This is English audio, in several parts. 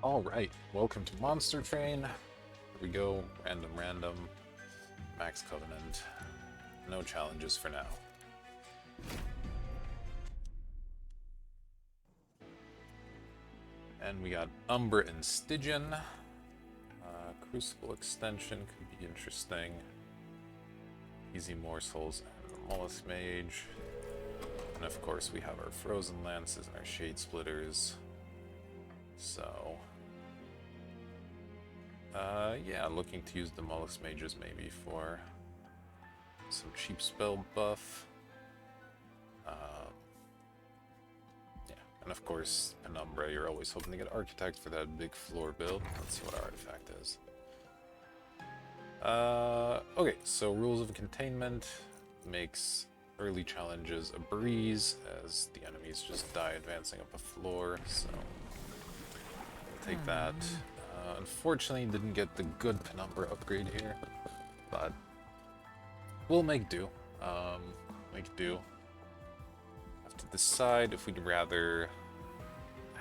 Alright, welcome to Monster Train. Here we go, random, Max Covenant. No challenges for now. And we got Umbra and Stygian. Crucible Extension could be interesting. Easy Morsels and the Mollusk Mage. And of course we have our Frozen Lances and our Shade Splitters. So... yeah, looking to use the Mollusk Mages maybe for some cheap spell buff. Yeah, and of course, Penumbra, you're always hoping to get Architect for that big floor build. Let's see what our artifact is. Okay, so Rules of Containment makes early challenges a breeze, as the enemies just die advancing up a floor, so we'll take that. Unfortunately, didn't get the good Penumbra upgrade here, but we'll make do. Make do. Have to decide if we'd rather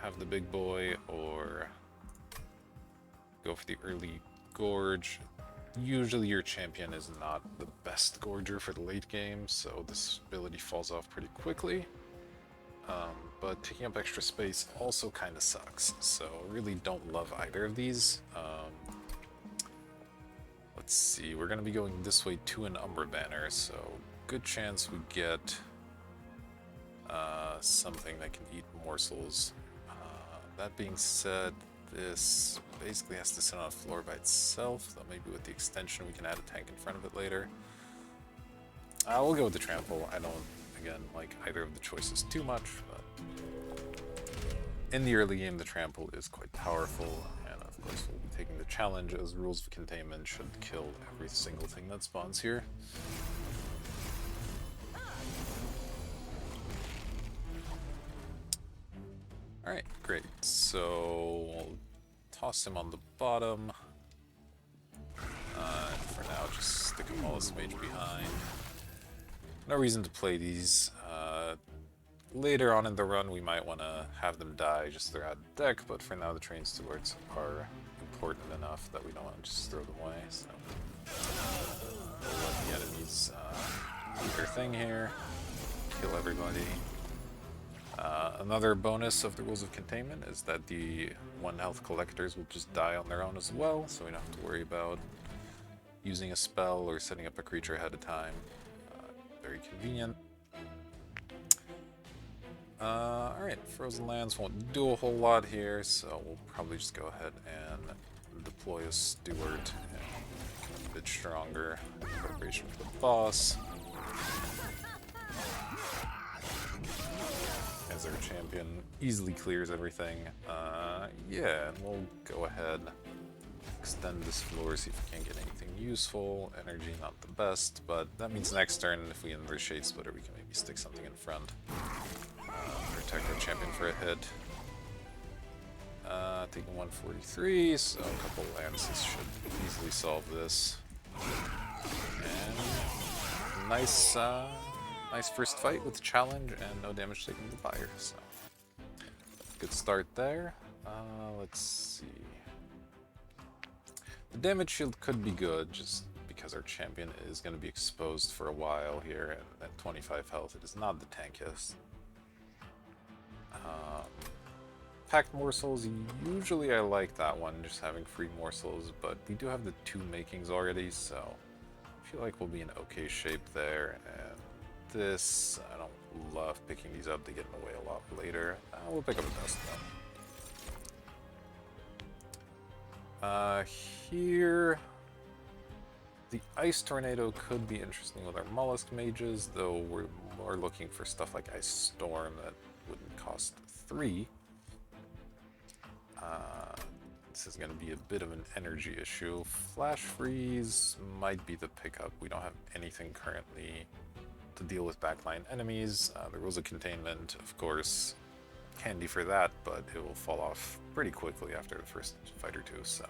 have the big boy or go for the early Gorge. Usually your champion is not the best Gorger for the late game, so this ability falls off pretty quickly. But taking up extra space also kind of sucks, so really don't love either of these. Let's see, we're going to be going this way to an Umbra Banner, so good chance we get something that can eat morsels. That being said, this basically has to sit on a floor by itself, though maybe with the extension we can add a tank in front of it later. We'll go with the trample. I don't, again, like either of the choices too much, but in the early game the trample is quite powerful, and of course we'll be taking the challenge as Rules of Containment should kill every single thing that spawns here. Alright, great. So we'll toss him on the bottom. And for now, just stick a Mollusk Mage behind. No reason to play these. Later on in the run, we might want to have them die just throughout the deck, but for now, the Train Stewards are important enough that we don't want to just throw them away. So we'll let the enemies do their thing here, kill everybody. Another bonus of the Rules of Containment is that the 1 health collectors will just die on their own as well, so we don't have to worry about using a spell or setting up a creature ahead of time. Very convenient. Alright, Frozen Lands won't do a whole lot here, so we'll probably just go ahead and deploy a Steward and become a bit stronger in preparation for the boss. As our champion easily clears everything. Yeah, and we'll go ahead, extend this floor, see if we can get anything useful. Energy, not the best, but that means next turn, if we enter Shade Splitter, we can maybe stick something in front. Protect our champion for a hit. Taking 143, so a couple lances should easily solve this. And nice, nice first fight with challenge and no damage taken to the fire, so good start there. Let's see. The damage shield could be good, just because our champion is going to be exposed for a while here, and at 25 health it is not the tankiest. Packed morsels, usually I like that one, just having free morsels, but we do have the 2 makings already, so I feel like we'll be in okay shape there. And this, I don't love picking these up, they get in the way a lot later. We'll pick up a dust though. Here, the Ice Tornado could be interesting with our Mollusk Mages, though we're more looking for stuff like Ice Storm that wouldn't cost 3. This is going to be a bit of an energy issue. Flash Freeze might be the pickup. We don't have anything currently to deal with backline enemies. The Rules of Containment, of course, handy for that, but it will fall off pretty quickly after the first fight or two, so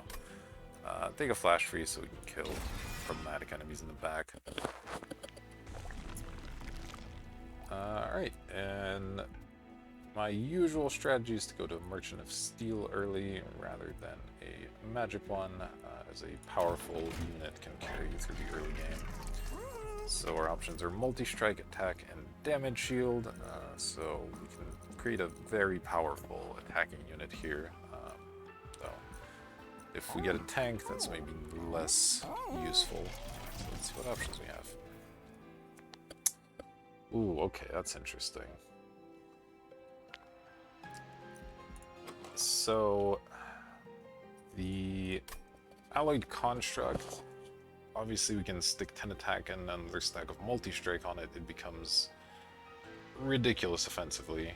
take a Flash Freeze so we can kill problematic enemies in the back. Alright, and My usual strategy is to go to a Merchant of Steel early rather than a magic one, as a powerful unit can carry you through the early game. So our options are multi-strike, attack, and damage shield, so we can create a very powerful attacking unit here. Though if we get a tank, that's maybe less useful. So let's see what options we have. Ooh, okay, that's interesting. So the alloyed construct, obviously we can stick 10 attack and another stack of multi-strike on it. It becomes ridiculous offensively.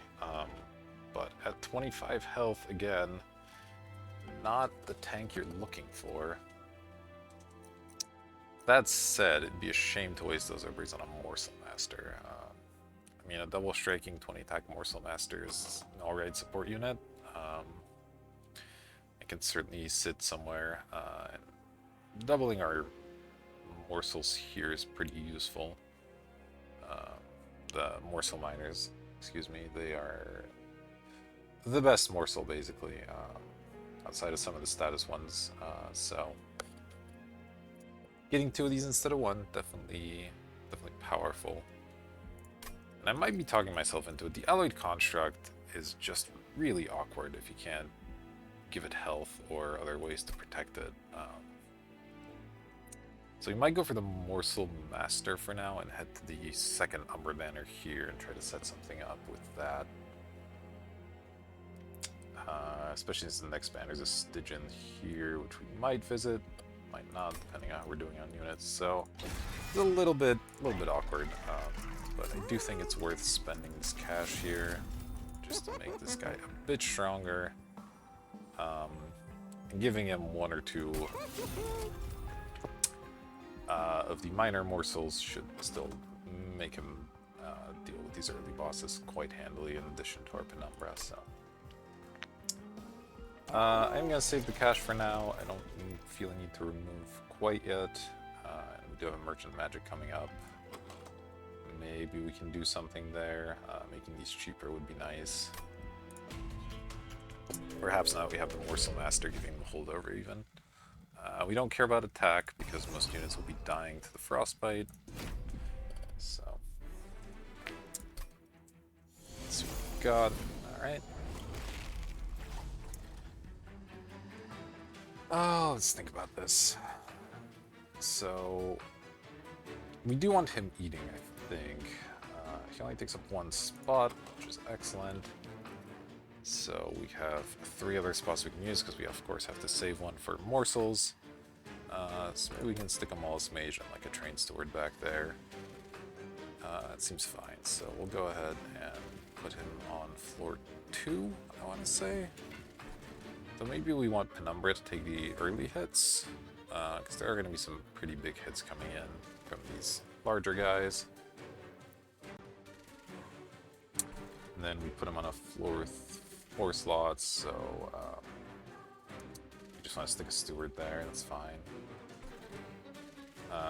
But at 25 health, again, not the tank you're looking for. That said, it'd be a shame to waste those Obreys on a Morsel Master. I mean, a double striking 20 attack Morsel Master is an alright support unit. It can certainly sit somewhere. Doubling our morsels here is pretty useful. The morsel miners, excuse me, they are the best morsel basically, outside of some of the status ones. So getting 2 of these instead of 1, definitely powerful. And I might be talking myself into it. The alloyed construct is just really awkward if you can't give it health or other ways to protect it. So we might go for the Morsel Master for now and head to the second Umbra Banner here and try to set something up with that. Especially since the next banner is a Stygian here, which we might visit, might not, depending on how we're doing on units. So it's a little bit awkward, but I do think it's worth spending this cash here just to make this guy a bit stronger. And giving him 1 or 2 of the minor morsels should still make him deal with these early bosses quite handily in addition to our Penumbra. So I'm going to save the cash for now. I don't feel a need to remove quite yet. And we do have a Merchant Magic coming up. Maybe we can do something there. Making these cheaper would be nice. Perhaps now that we have the Morsel Master giving him a holdover even. We don't care about attack because most units will be dying to the Frostbite. So let's see what we've got. Alright. Oh, let's think about this. So we do want him eating, I think. He only takes up 1 spot, which is excellent. So we have 3 other spots we can use because we of course have to save 1 for morsels. So maybe we can stick a Mollusk Mage and like a Train Steward back there. That seems fine. So we'll go ahead and put him on floor 2, I want to say. So maybe we want Penumbra to take the early hits, because there are going to be some pretty big hits coming in from these larger guys. And then we put him on a floor 4 slots, so we just want to stick a Steward there, that's fine.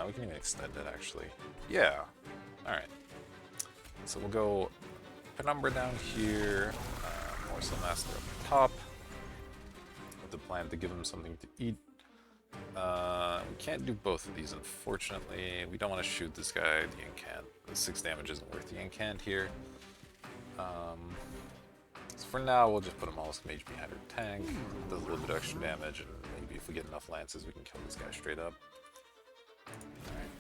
We can even extend it, actually. Yeah, alright. So we'll go Penumbra down here, Morsel Master up top, with the plan to give him something to eat. We can't do both of these, unfortunately. We don't want to shoot this guy, the incant. The 6 damage isn't worth the incant here. So for now, we'll just put a Mollusk Mage behind her tank. Does a little bit of extra damage, and maybe if we get enough lances, we can kill this guy straight up. Alright.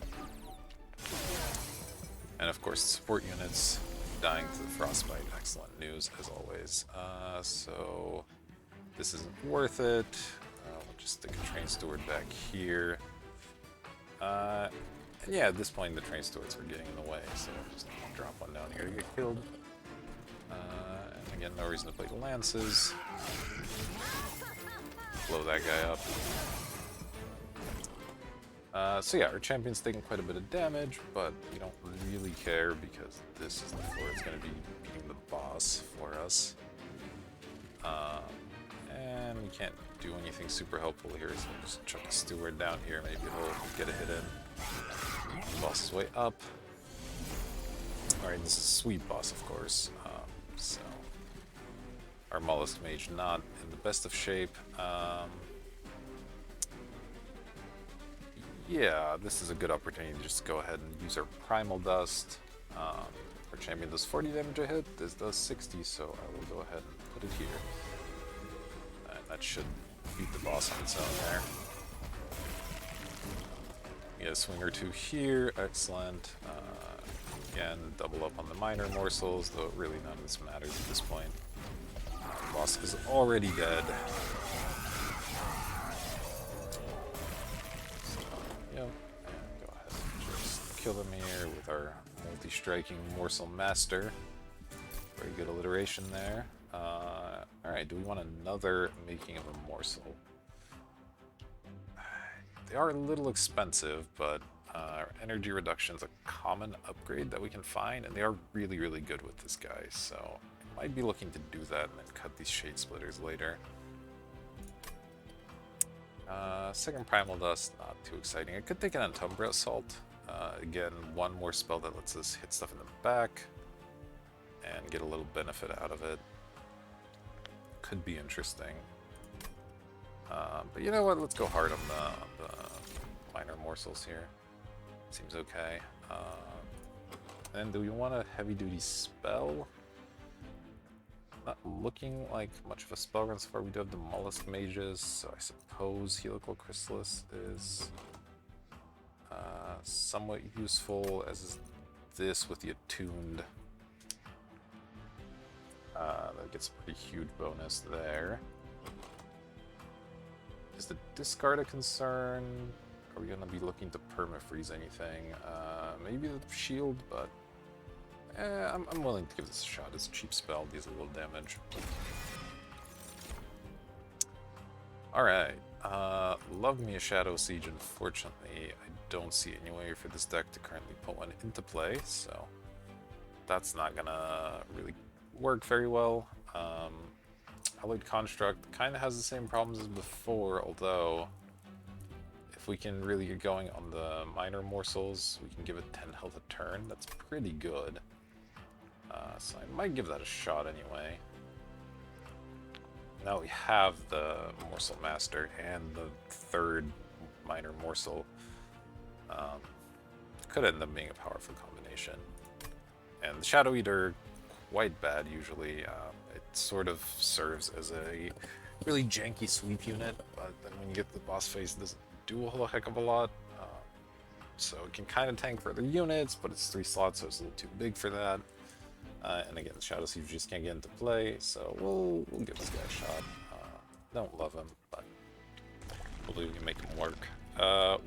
And of course, support units dying to the Frostbite. Excellent news, as always. So this isn't worth it. We'll just stick a Train Steward back here. And yeah, at this point, the Train Stewards are getting in the way, so we'll just drop 1 down here to get killed. And again, no reason to play the lances. Blow that guy up. So yeah, our champion's taking quite a bit of damage, but we don't really care because this is the floor that's going to be beating the boss for us. And we can't do anything super helpful here, so we'll just chuck a Steward down here. Maybe he'll get a hit in. The boss is way up. Alright, this is a sweet boss, of course. So our Mollusk Mage not in the best of shape. Yeah, this is a good opportunity to just go ahead and use our Primal Dust. Our champion does 40 damage a hit, this does 60, so I will go ahead and put it here. And that should beat the boss on its own there. Get a swing or two here, excellent. Again, double up on the minor morsels, though really none of this matters at this point. The boss is already dead. So, yep, and go ahead and just kill them here with our multi-striking Morsel Master. Very good alliteration there. Alright, do we want another making of a morsel? They are a little expensive, but energy reduction is a common upgrade that we can find, and they are really, really good with this guy, so I might be looking to do that and then cut these Shade Splitters later. Second Primal Dust, not too exciting. I could take an Antumbra Assault. Again, one more spell that lets us hit stuff in the back and get a little benefit out of it. Could be interesting. But you know what, let's go hard on the minor morsels here. Seems okay. And do we want a heavy-duty spell? Not looking like much of a spell run so far. We do have the Mollusk Mages, so I suppose Helical Chrysalis is somewhat useful, as is this with the Attuned. That gets a pretty huge bonus there. Is the discard a concern? Are we going to be looking to permafreeze anything? Maybe the shield, but I'm willing to give this a shot. It's a cheap spell, deals a little damage. Alright, love me a Shadow Siege. Unfortunately, I don't see any way for this deck to currently put one into play, so that's not gonna really work very well. Alloyed Construct kind of has the same problems as before, although if we can really get going on the minor morsels, we can give it 10 health a turn. That's pretty good. So I might give that a shot anyway. Now we have the Morsel Master and the third minor morsel. Could end up being a powerful combination. And the Shadow Eater, quite bad usually. It sort of serves as a really janky sweep unit, but then when you get to the boss phase, it doesn't do a whole heck of a lot. So it can kind of tank further units, but it's 3 slots, so it's a little too big for that. And again, the Shadow Siege just can't get into play, so we'll give this guy a shot. Don't love him, but hopefully we can make him work.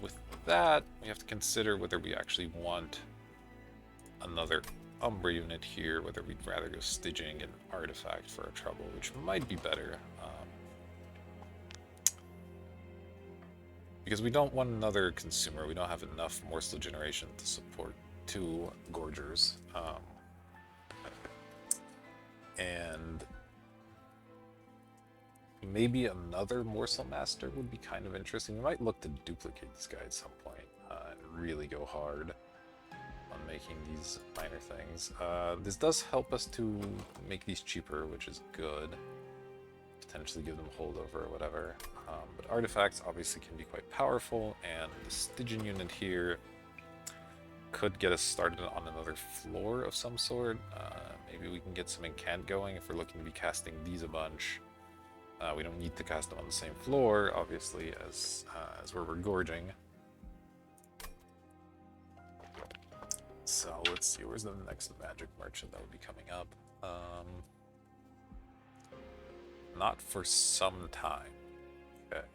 With that, we have to consider whether we actually want another Umbra unit here, whether we'd rather go Stygian and Artifact for our trouble, which might be better. Because we don't want another consumer, we don't have enough morsel generation to support 2 Gorgers. And maybe another Morsel Master would be kind of interesting. We might look to duplicate this guy at some point and really go hard on making these minor things. This does help us to make these cheaper, which is good. Potentially give them holdover or whatever. But artifacts obviously can be quite powerful, and the Stygian unit here could get us started on another floor of some sort. Maybe we can get some incant going if we're looking to be casting these a bunch. We don't need to cast them on the same floor, obviously, as where we're gorging. So let's see, where's the next magic merchant that would be coming up? Not for some time. Okay.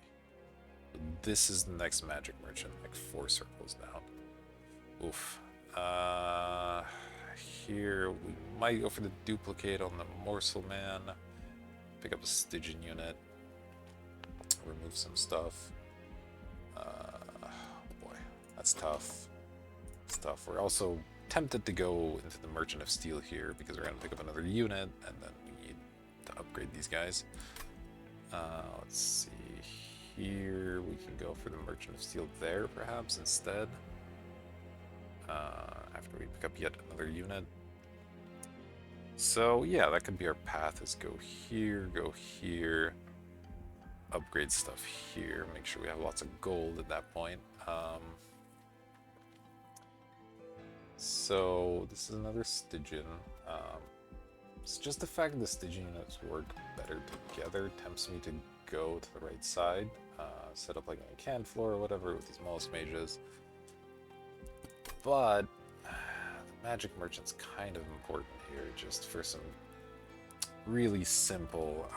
This is the next magic merchant, like 4 circles down. Oof. Here we might go for the duplicate on the Morsel Man. Pick up a Stygian unit. Remove some stuff. Boy, that's tough. It's tough. We're also tempted to go into the Merchant of Steel here because we're going to pick up another unit, and then we need to upgrade these guys. Let's see. Here we can go for the Merchant of Steel there, perhaps, instead. After we pick up yet another unit. So yeah, that could be our path, is go here, upgrade stuff here, make sure we have lots of gold at that point. So this is another Stygian. It's just the fact that the Stygian units work better together tempts me to go to the right side, set up like an Incant floor or whatever with these Mollusk Mages. But the Magic Merchant's kind of important here, just for some really simple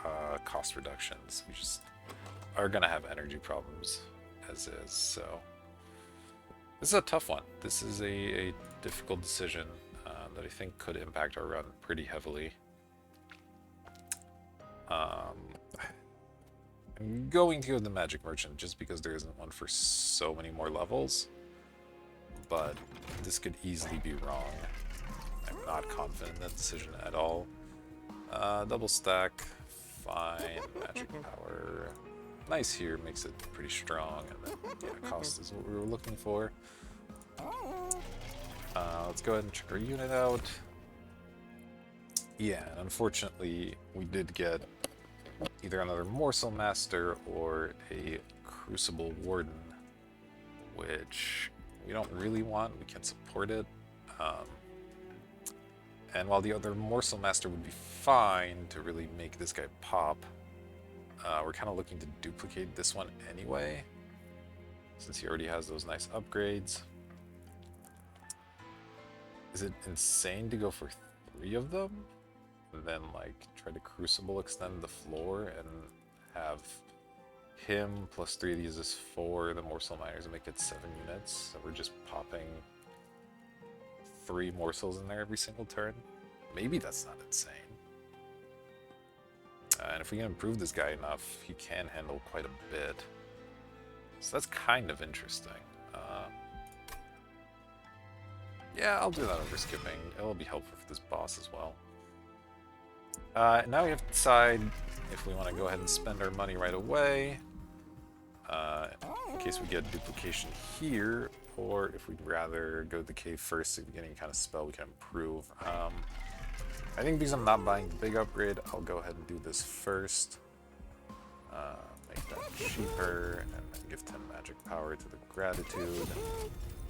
cost reductions. We just are gonna have energy problems as is, so this is a tough one. This is a difficult decision that I think could impact our run pretty heavily. I'm going to go with the Magic Merchant just because there isn't one for so many more levels, but this could easily be wrong. I'm not confident in that decision at all. Double stack, fine, magic power. Nice here, makes it pretty strong, and then yeah, cost is what we were looking for. Let's go ahead and check our unit out. Yeah, and unfortunately we did get either another Morsel Master or a Crucible Warden, which we don't really want, we can't support it. And while the other Morsel Master would be fine to really make this guy pop, we're kind of looking to duplicate this one anyway, since he already has those nice upgrades. Is it insane to go for 3 of them? And then like try to Crucible extend the floor and have him plus 3 of these is 4, the Morsel Miners, and make it 7 units, so we're just popping 3 morsels in there every single turn? Maybe that's not insane. And if we can improve this guy enough, he can handle quite a bit. So that's kind of interesting. Yeah, I'll do that over skipping. It'll be helpful for this boss as well. Now we have to decide if we want to go ahead and spend our money right away, in case we get duplication here, or if we'd rather go to the cave first to get any kind of spell we can improve. I think because I'm not buying the big upgrade, I'll go ahead and do this first. Make that cheaper, and then give 10 magic power to the gratitude.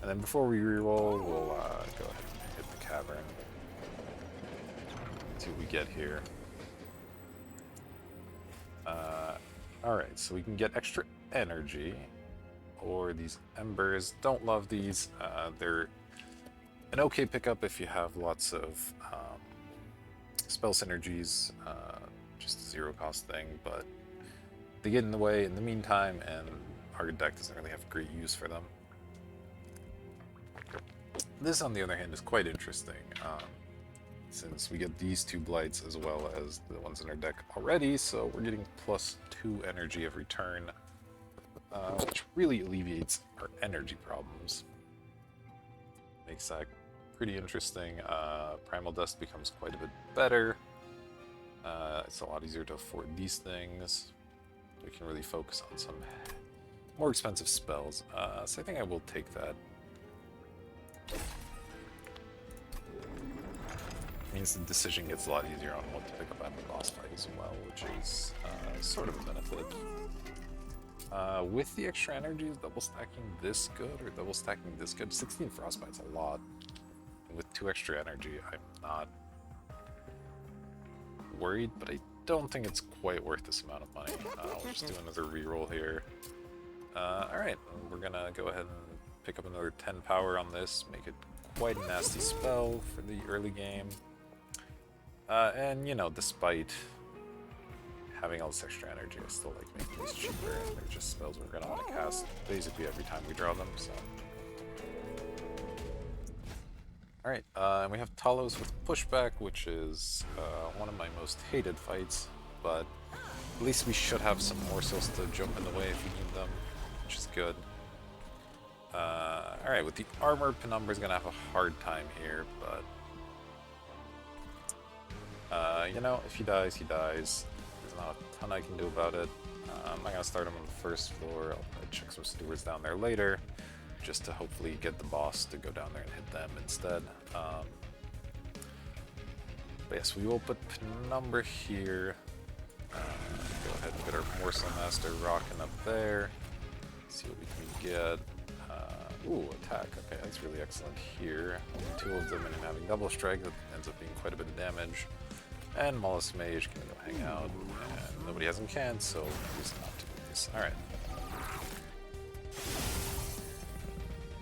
And then before we reroll, we'll go ahead and hit the cavern. See what we get here. Alright, so we can get extra energy, or these embers. Don't love these. They're an okay pickup if you have lots of spell synergies, just a 0 cost thing, but they get in the way in the meantime, and our deck doesn't really have great use for them. This, on the other hand, is quite interesting, since we get these 2 blights as well as the ones in our deck already, so we're getting plus 2 energy every turn, which really alleviates our energy problems. Makes that pretty interesting. Primal Dust becomes quite a bit better. It's a lot easier to afford these things. We can really focus on some more expensive spells. So I think I will take that. Means the decision gets a lot easier on what to pick up at the boss fight as well, which is sort of a benefit. With the extra energy, is double stacking this good or double stacking this good? 16 Frostbite's a lot. And with 2 extra energy, I'm not worried, but I don't think it's quite worth this amount of money. I'll just do another reroll here. Alright, we're gonna go ahead and pick up another 10 power on this, make it quite a nasty spell for the early game. And, you know, despite having all this extra energy, I still like making these cheaper, and they're just spells we're going to want to cast basically every time we draw them, so. Alright, and we have Talos with Pushback, which is one of my most hated fights, but at least we should have some morsels to jump in the way if we need them, which is good. Alright, with the armor, Penumbra's going to have a hard time here, but you know, if he dies, he dies. There's not a ton I can do about it. I'm not going to start him on the first floor. I'll probably check some stewards down there later, just to hopefully get the boss to go down there and hit them instead. But yes, we will put Penumbra here. Go ahead and get our Morsel Master rocking up there. See what we can get. Ooh, attack. Okay, that's really excellent here. Only 2 of them and him having double strike, that ends up being quite a bit of damage. And Mollusk Mage can go hang out. And nobody has him canned, so he's not to do this. Alright.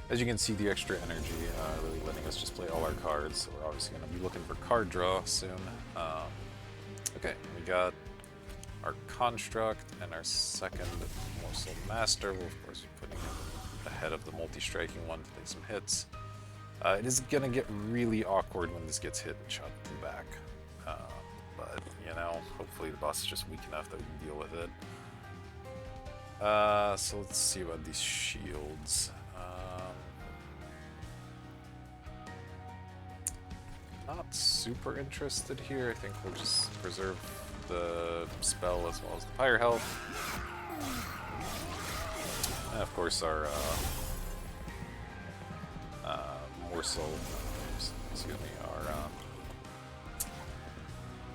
As you can see, the extra energy really letting us just play all our cards, so we're obviously going to be looking for card draw soon. Okay, we got our Construct and our second Morsel Master. We'll of course be putting him ahead of the multi-striking one to take some hits. It is going to get really awkward when this gets hit and shot in the back. But, you know, hopefully the boss is just weak enough that we can deal with it. So let's see about these shields. Not super interested here. I think we'll just preserve the spell as well as the fire health. And of course our Morsel, excuse me, our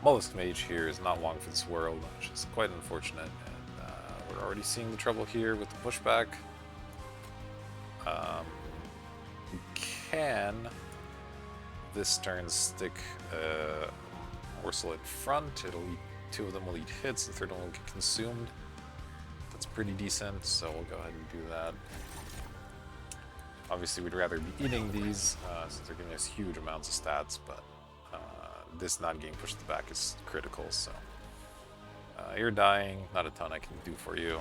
Mollusk Mage here is not long for this world, which is quite unfortunate. And we're already seeing the trouble here with the pushback. We can this turn stick Morsel in front. It'll eat, 2 of them will eat hits, the third one will get consumed. That's pretty decent, so we'll go ahead and do that. Obviously we'd rather be eating these since they're giving us huge amounts of stats, but this not getting pushed to the back is critical, so you're dying, not a ton I can do for you.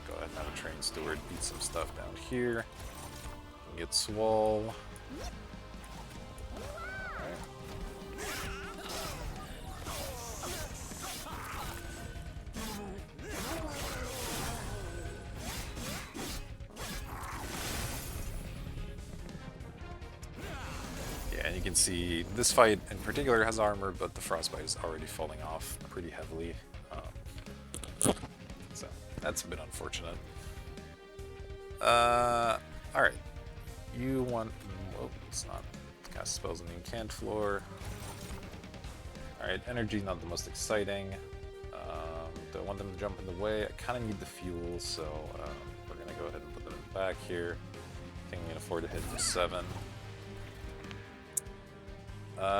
Go ahead and have a Train Steward beat some stuff down here. You can get Swole. And you can see this fight in particular has armor, but the frostbite is already falling off pretty heavily. So that's a bit unfortunate. Alright. You want... Oh, it's not. Cast spells on the enchant floor. Alright, energy not the most exciting. Don't want them to jump in the way. I kind of need the fuel, so we're going to go ahead and put them in the back here. I think we can afford to hit for 7.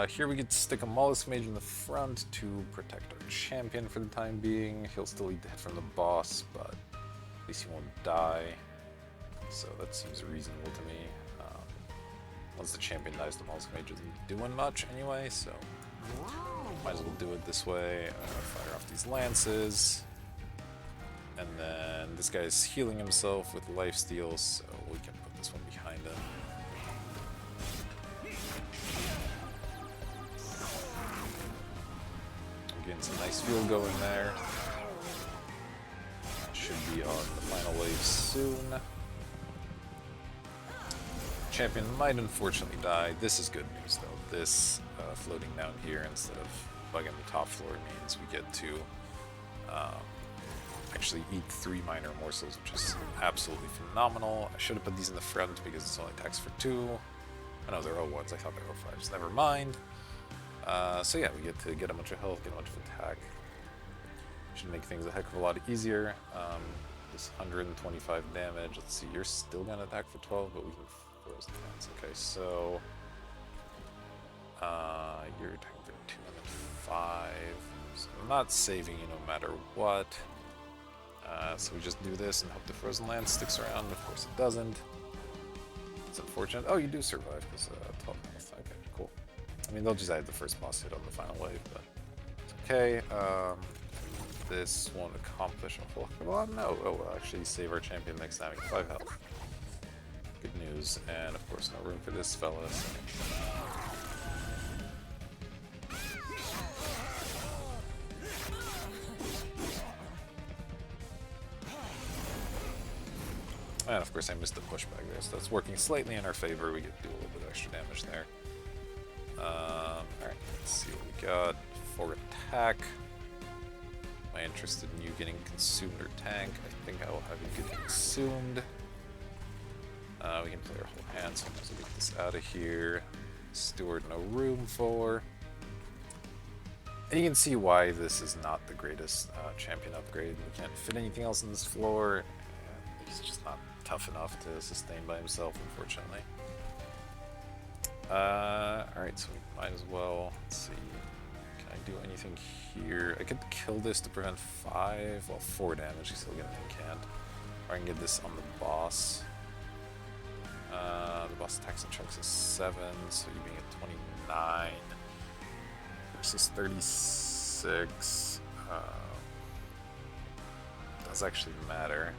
Here we could stick a Mollusk Mage in the front to protect our champion for the time being. He'll still eat the hit from the boss, but at least he won't die. So that seems reasonable to me. Once the champion dies, the Mollusk Mage isn't doing much anyway, so might as well do it this way. Fire off these lances. And then this guy's healing himself with lifesteal, so we can put this one behind him. Getting some nice fuel going there. Should be on the final wave soon. Champion might unfortunately die. This is good news though. This floating down here instead of bugging the top floor means we get to actually eat 3 minor morsels, which is absolutely phenomenal. I should have put these in the front because it's only attacks for 2. I know they're O1s, I thought they were O5s. Never mind. So yeah, we get to get a bunch of health, get a bunch of attack. Should make things a heck of a lot easier. This 125 damage. Let's see, you're still gonna attack for 12, but we can frozen hands. Okay, so you're attacking for 2 and then 5. So I'm not saving you no matter what. So we just do this and hope the frozen land sticks around. Of course it doesn't. It's unfortunate. Oh, you do survive because 12 health. Okay, cool. I mean, they'll just add the first boss hit on the final wave, but it's okay. This won't accomplish a whole lot. No. Oh, we'll actually save our champion next time. 5 health. Good news. And of course, no room for this fella. So. And of course, I missed the pushback there, so that's working slightly in our favor. We get to do a little bit of extra damage there. Alright, let's see what we got. For attack, am I interested in you getting consumed or tank? I think I will have you get consumed. We can play our whole hand, so I might as well get this out of here. Steward, no room for. And you can see why this is not the greatest champion upgrade. We can't fit anything else on this floor. And he's just not tough enough to sustain by himself, unfortunately. Alright, so we might as well, let's see, can I do anything here? I could kill this to prevent 4 damage, he's still getting can't. Or I can get this on the boss. The boss attacks and chunks is 7, so you're being at 29 versus 36. Does actually matter,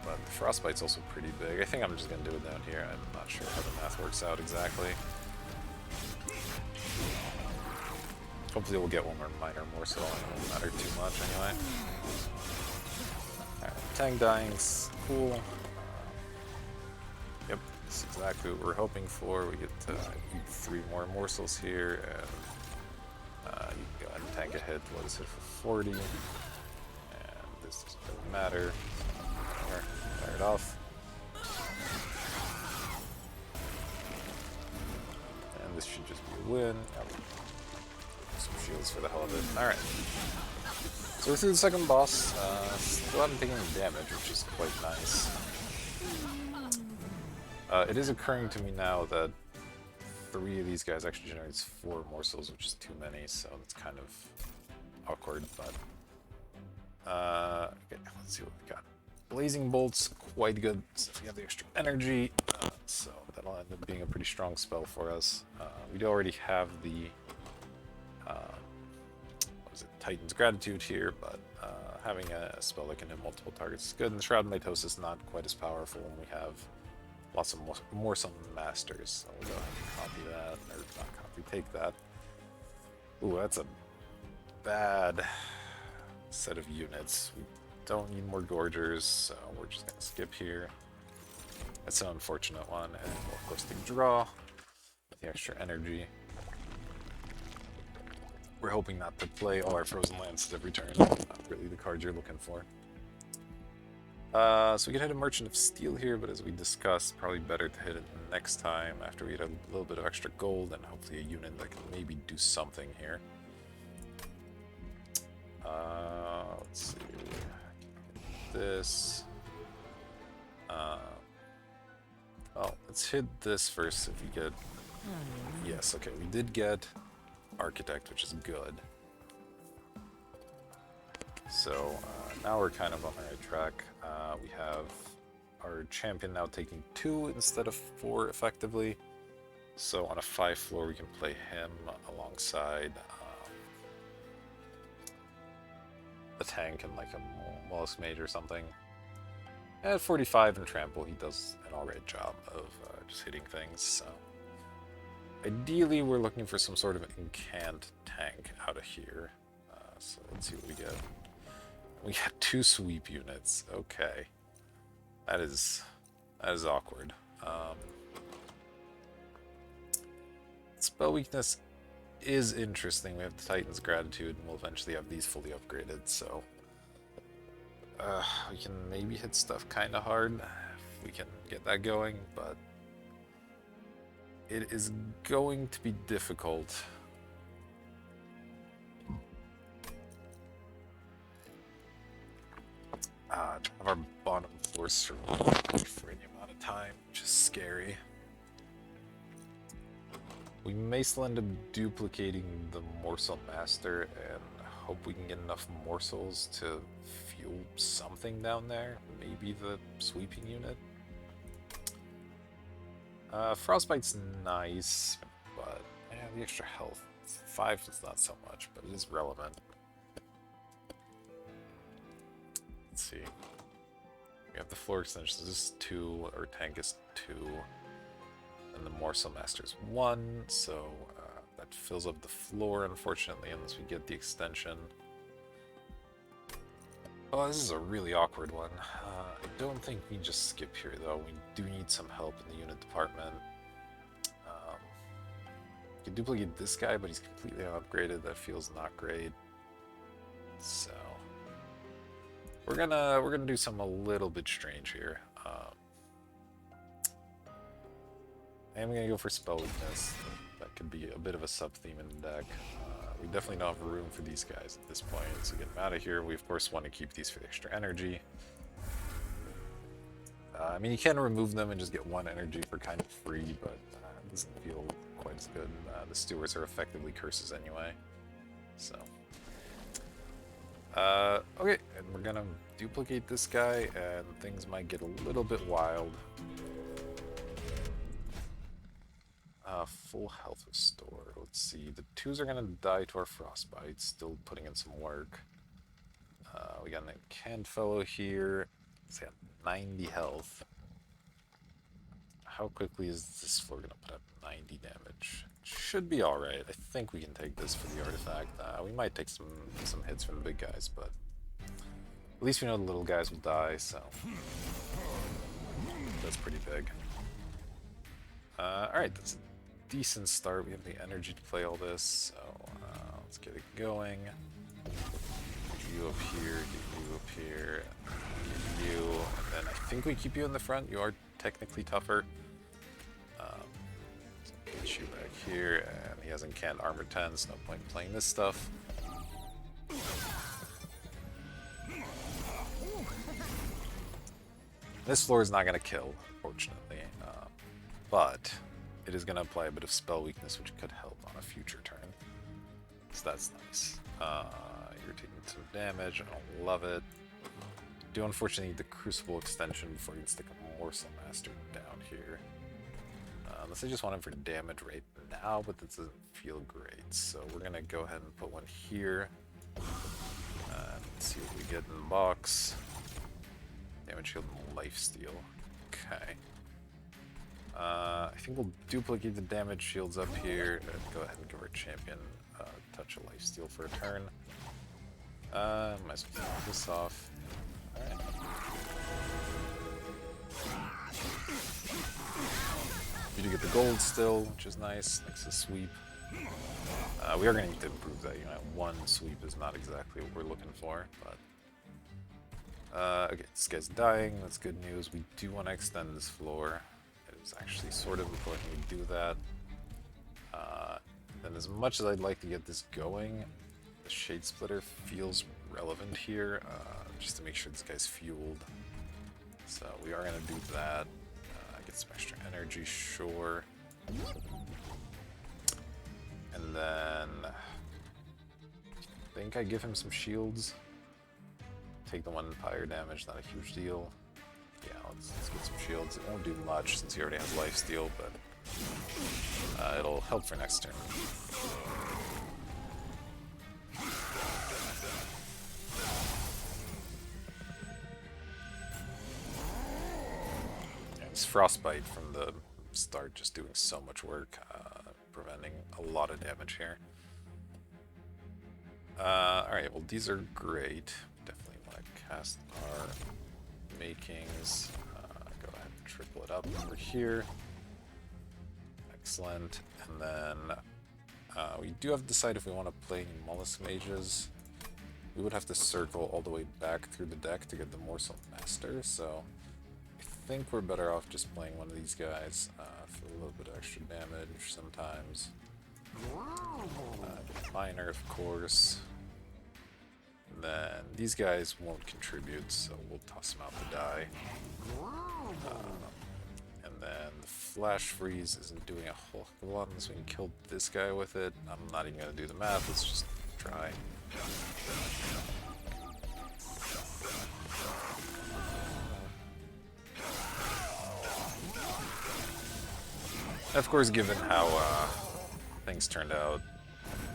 but the frostbite's also pretty big. I think I'm just gonna do it down here. I'm not sure how the math works out exactly. Hopefully we'll get one more minor morsel, and it won't matter too much anyway. Alright, tank dying's cool. Yep, this is exactly what we're hoping for. We get to eat 3 more morsels here, and you can go ahead and tank a hit. Let us hit for 40. And this doesn't really matter. There, fire it off. And this should just be a win. Some shields for the hell of it. Alright. So we're through the second boss. Still haven't taken any damage, which is quite nice. It is occurring to me now that 3 of these guys actually generates 4 morsels, which is too many, so it's kind of awkward, but... okay, let's see what we got. Blazing Bolt's quite good, so we have the extra energy, so that'll end up being a pretty strong spell for us. We do already have the... what is it? Titan's Gratitude here, but having a spell that can hit multiple targets is good, and the Shroud of Mytos is not quite as powerful when we have lots of Morsel Masters, so we'll go ahead and copy that, or not copy, take that. Ooh, that's a bad set of units. We don't need more Gorgers, so we're just going to skip here. That's an unfortunate one, and we'll of course take draw with the extra energy. We're hoping not to play all our Frozen Lances every turn, not really the card you're looking for. So we can hit a Merchant of Steel here, but as we discussed, probably better to hit it next time after we get a little bit of extra gold and hopefully a unit that can maybe do something here. Let's see. This. Well, let's hit this first if we get... Yes, okay, we did get Architect, which is good. So now we're kind of on the right track. We have our champion now taking 2 instead of 4 effectively. So on a 5 floor we can play him alongside a tank and like a Mollusk Mage or something. At 45 and Trample he does an alright job of just hitting things. So ideally we're looking for some sort of incant tank out of here. So let's see what we get. We got 2 sweep units. Okay, that is awkward. Spell weakness is interesting. We have the Titan's Gratitude, and we'll eventually have these fully upgraded. So we can maybe hit stuff kind of hard if we can get that going, but it is going to be difficult. Have our bottom floor survive for any amount of time, which is scary. We may still end up duplicating the Morsel Master and hope we can get enough morsels to fuel something down there. Maybe the sweeping unit. Frostbite's nice, but the extra health. 5 is not so much, but it is relevant. Let's see. We have the floor extensions. This is 2, our tank is 2, and the Morsel Master is 1, so that fills up the floor, unfortunately, unless we get the extension. Oh, this is a really awkward one. I don't think we just skip here, though. We do need some help in the unit department. We can duplicate this guy, but he's completely unupgraded. That feels not great. So we're gonna do something a little bit strange here. I'm gonna go for spell weakness. That could be a bit of a sub theme in the deck. we definitely don't have room for these guys at this point, so get them out of here. We of course want to keep these for the extra energy. I mean, you can remove them and just get 1 energy for kind of free, but it doesn't feel quite as good. The stewards are effectively curses anyway. So, okay, and we're gonna duplicate this guy, and things might get a little bit wild. Full health restore. Let's see. The 2s are gonna die to our frostbite. Still putting in some work. We got an canned fellow here. It's got 90 health. How quickly is this floor gonna put up 90 damage? Should be alright. I think we can take this for the artifact. We might take some hits from the big guys, but at least we know the little guys will die, so that's pretty big. Alright, that's a decent start. We have the energy to play all this, so let's get it going. Get you up here, get you up here, get you, and then I think we keep you in the front. You are technically tougher. So get you back here, and he hasn't canned armor 10, so no point in playing this stuff. This floor is not going to kill, fortunately, but it is going to apply a bit of spell weakness, which could help on a future turn. So that's nice. You're taking some damage. I don't love it. Do unfortunately need the Crucible extension before you can stick a Morsel Master down here. Unless I just want him for damage right now, but this doesn't feel great. So we're going to go ahead and put one here. Let's see what we get in the box. Damage shield and lifesteal. Okay. I think we'll duplicate the damage shields up here and go ahead and give our champion a touch of lifesteal for a turn. Might as well take this off. Alright. You do get the gold still, which is nice. Thanks to sweep. We are going to need to improve that. You know, 1 sweep is not exactly what we're looking for, but. Okay, this guy's dying. That's good news. We do want to extend this floor. It is actually sort of important we do that. And as much as I'd like to get this going, the Shade Splitter feels relevant here, just to make sure this guy's fueled. So we are going to do that. Get some extra energy, sure. And then I think I give him some shields. Take the 1 fire damage, not a huge deal. Yeah, let's get some shields. It won't do much since he already has lifesteal, but it'll help for next turn. Yeah, this frostbite from the start just doing so much work, preventing a lot of damage here. Alright, well these are great. Definitely want to cast our makings. Go ahead and triple it up over here. Excellent. And then we do have to decide if we want to play any Mollusk Mages. We would have to circle all the way back through the deck to get the Morsel Master, so I think we're better off just playing one of these guys for a little bit of extra damage sometimes. Minor, of course. And then these guys won't contribute, so we'll toss them out to die. And then the Flash Freeze isn't doing a whole heck of a lot unless we can kill this guy with it. I'm not even going to do the math, let's just try. Of course, given how things turned out,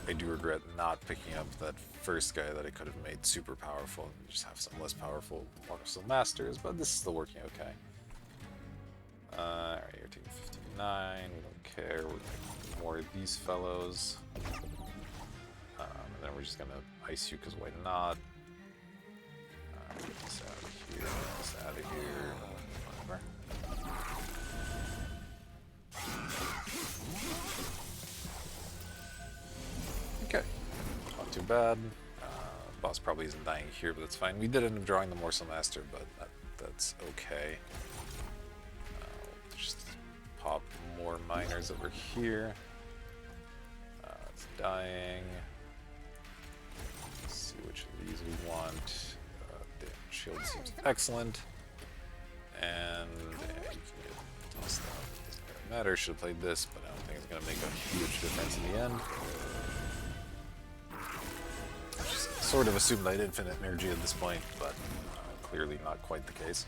I do regret not picking up that first guy that I could have made super powerful and just have some less powerful Morsel Masters, but this is still working okay. Alright, you're taking 59, we don't care, we're taking more of these fellows. And then we're just gonna ice you because why not? Get this out of here, get this out of here, whatever. Okay, not too bad. Boss probably isn't dying here, but that's fine. We did end up drawing the Morsel Master, but that's okay. Just pop more miners over here. It's dying. Let's see which of these we want. Damage shield seems excellent. And yeah, you can get tossed out. Doesn't really matter. Should have played this, but I don't think it's going to make a huge difference in the end. Just sort of assumed I had infinite energy at this point, but clearly not quite the case.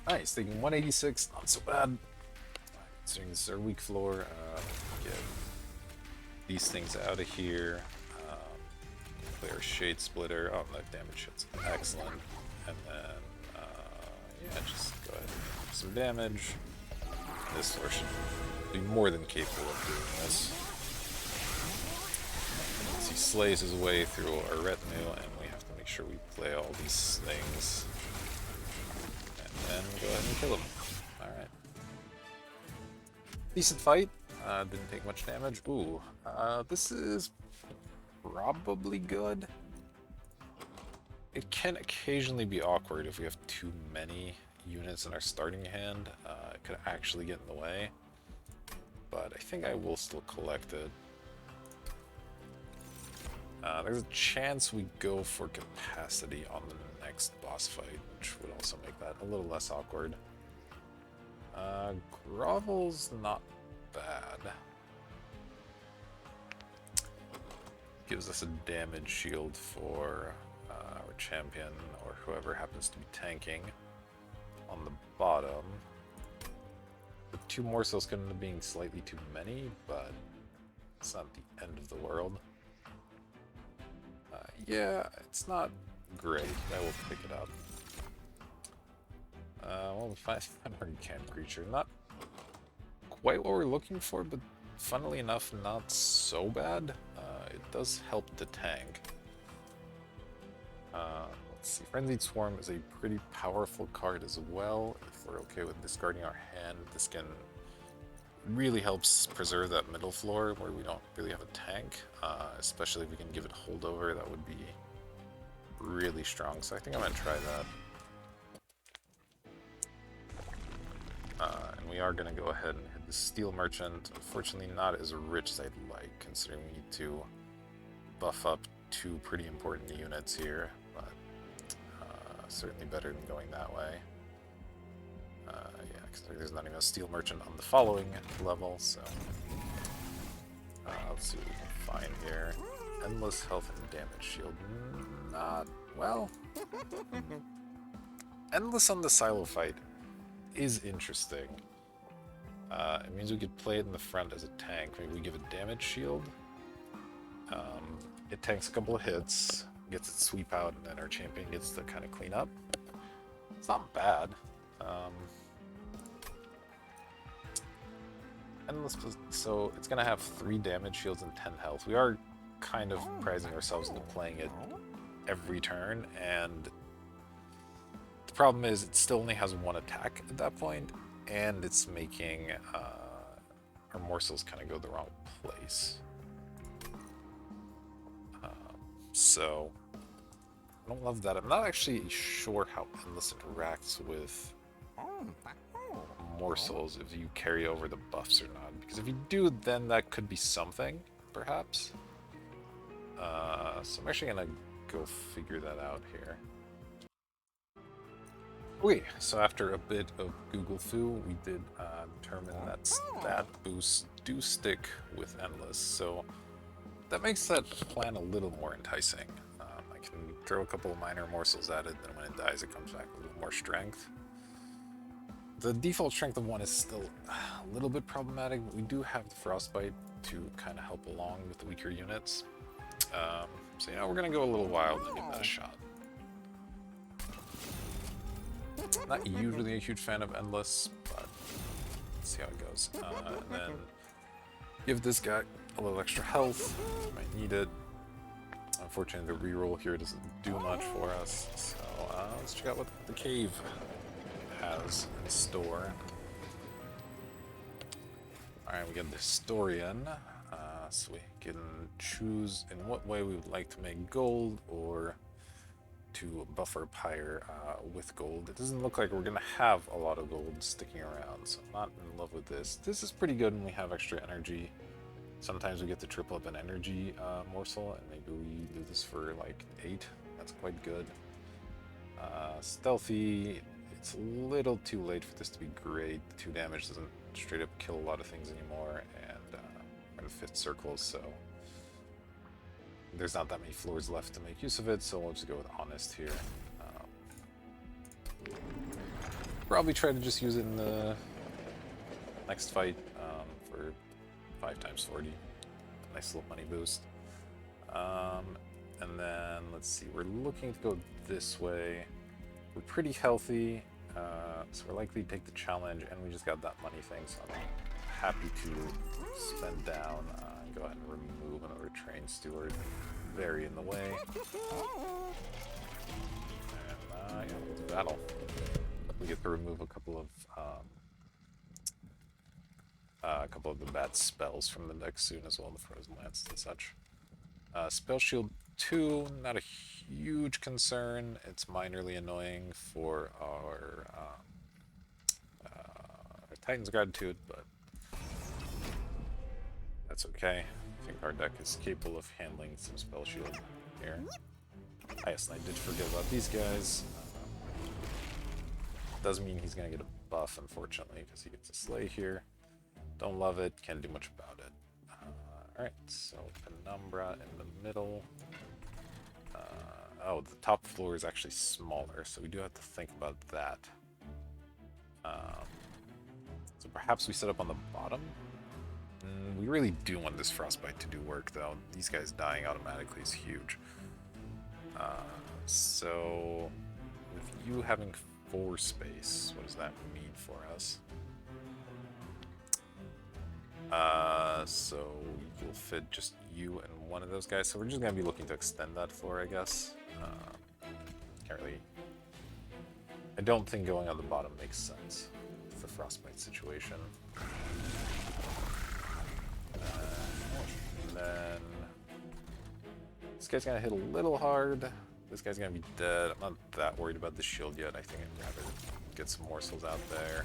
Nice, taking 186, not so bad. Considering this is our weak floor, get these things out of here. Play our Shade Splitter. Oh, that damage shit's excellent. And then, yeah, just go ahead and do some damage. This floor should be more than capable of doing this. As he slays his way through our retinue, and we have to make sure we play all these things. And go ahead and kill him. Alright. Decent fight. Didn't take much damage. Ooh. This is probably good. It can occasionally be awkward if we have too many units in our starting hand. It could actually get in the way. But I think I will still collect it. There's a chance we go for capacity on the next boss fight, which would also make that a little less awkward. Grovel's not bad. Gives us a damage shield for our champion or whoever happens to be tanking on the bottom. The 2 Morsels could end up being slightly too many, but it's not the end of the world. Yeah, it's not great. I will pick it up. Well, find our camp creature. Not quite what we're looking for, but funnily enough, not so bad. It does help the tank. Let's see. Frenzied Swarm is a pretty powerful card as well. If we're okay with discarding our hand, this can really helps preserve that middle floor where we don't really have a tank. Especially if we can give it holdover, that would be really strong. So I think I'm going to try that. And we are going to go ahead and hit the Steel Merchant. Unfortunately, not as rich as I'd like, considering we need to buff up 2 pretty important units here, but certainly better than going that way. Yeah, because there's not even a Steel Merchant on the following level, so let's see what we can find here. Endless health and damage shield. Not well. Endless on the silo fight is interesting. It means we could play it in the front as a tank. Maybe we give a damage shield. It tanks a couple of hits, gets its sweep out, and then our champion gets to kind of clean up. It's not bad. Endless, so it's going to have 3 damage shields and 10 health. We are kind of prizing ourselves into playing it every turn, and the problem is it still only has 1 attack at that point, and it's making our Morsels kind of go the wrong place. So I don't love that. I'm not actually sure how Endless interacts with Morsels if you carry over the buffs or not, because if you do, then that could be something, perhaps. So I'm actually gonna go figure that out here. Okay, so after a bit of Google foo, we did determine that stat boosts do stick with Endless, so that makes that plan a little more enticing. I can throw a couple of minor morsels at it, then when it dies it comes back with a little more strength. The default strength of 1 is still a little bit problematic, but we do have the Frostbite to kind of help along with the weaker units. So, you know, we're going to go a little wild and give that a shot. Not usually a huge fan of Endless, but let's see how it goes. And then give this guy a little extra health. Might need it. Unfortunately, the reroll here doesn't do much for us. So let's check out what the cave has in store. Alright, we get the Historian. So we can choose in what way we would like to make gold or to buffer Pyre with gold. It doesn't look like we're going to have a lot of gold sticking around, so I'm not in love with this. This is pretty good when we have extra energy. Sometimes we get to triple up an energy morsel, and maybe we do this for like 8. That's quite good. Stealthy, it's a little too late for this to be great. The 2 damage doesn't straight up kill a lot of things anymore, and we're in the 5th circle, so there's not that many floors left to make use of it, so we'll just go with Honest here. Probably try to just use it in the next fight for 5 times 40. A nice little money boost. And then, let's see, we're looking to go this way. We're pretty healthy, so we're likely to take the challenge, and we just got that money thing, so I'm happy to spend down and go ahead and remove another train steward. Very in the way. And, yeah, we'll do battle. We get to remove a couple of the bad spells from the deck soon as well, the Frozen Lance and such. Spell Shield 2, not a huge concern. It's minorly annoying for our Titan's Gratitude, but that's okay. I think our deck is capable of handling some Spell Shield here. Yes, and I did forget about these guys. Doesn't mean he's going to get a buff, unfortunately, because he gets a Slay here. Don't love it, can't do much about it. Alright, so Penumbra in the middle. Oh, the top floor is actually smaller, so we do have to think about that. So perhaps we set up on the bottom? We really do want this Frostbite to do work, though. These guys dying automatically is huge. So, with you having 4 space, what does that mean for us? So you'll fit just you and one of those guys. So we're just gonna be looking to extend that floor, I guess. Can't really. I don't think going on the bottom makes sense with the Frostbite situation. And then this guy's gonna hit a little hard. This guy's gonna be dead. I'm not that worried about the shield yet. I think I'd rather get some morsels out there.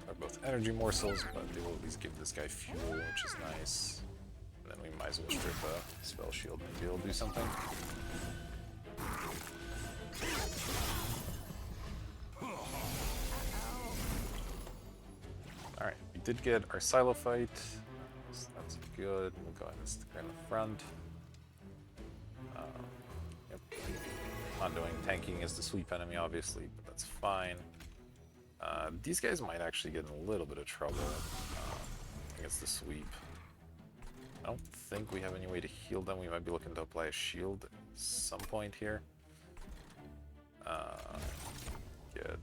They're both energy morsels, but they will at least give this guy fuel, which is nice. And then we might as well strip a spell shield. Maybe it'll do something. Alright, we did get our silo fight. So that's good. We'll go ahead and stick her in the front. Yep. Not doing tanking as the sweep enemy, obviously, but that's fine. These guys might actually get in a little bit of trouble against the sweep. I don't think we have any way to heal them. We might be looking to apply a shield at some point here. Get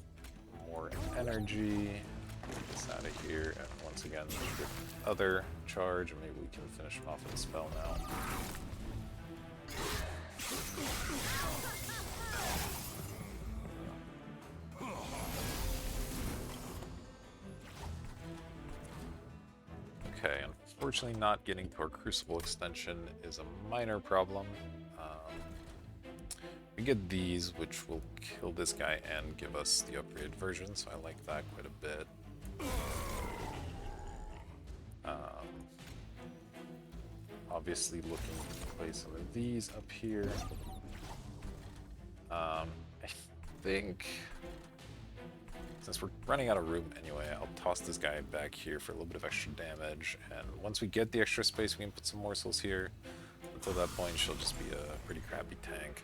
more energy. Get this out of here, and once again, get other charge, and maybe we can finish him off with a spell now. Okay, unfortunately not getting to our Crucible extension is a minor problem. We get these, which will kill this guy and give us the upgraded version, so I like that quite a bit. Obviously looking to play some of these up here. I think, since we're running out of room anyway, I'll toss this guy back here for a little bit of extra damage, and once we get the extra space, we can put some morsels here. Until that point, she'll just be a pretty crappy tank.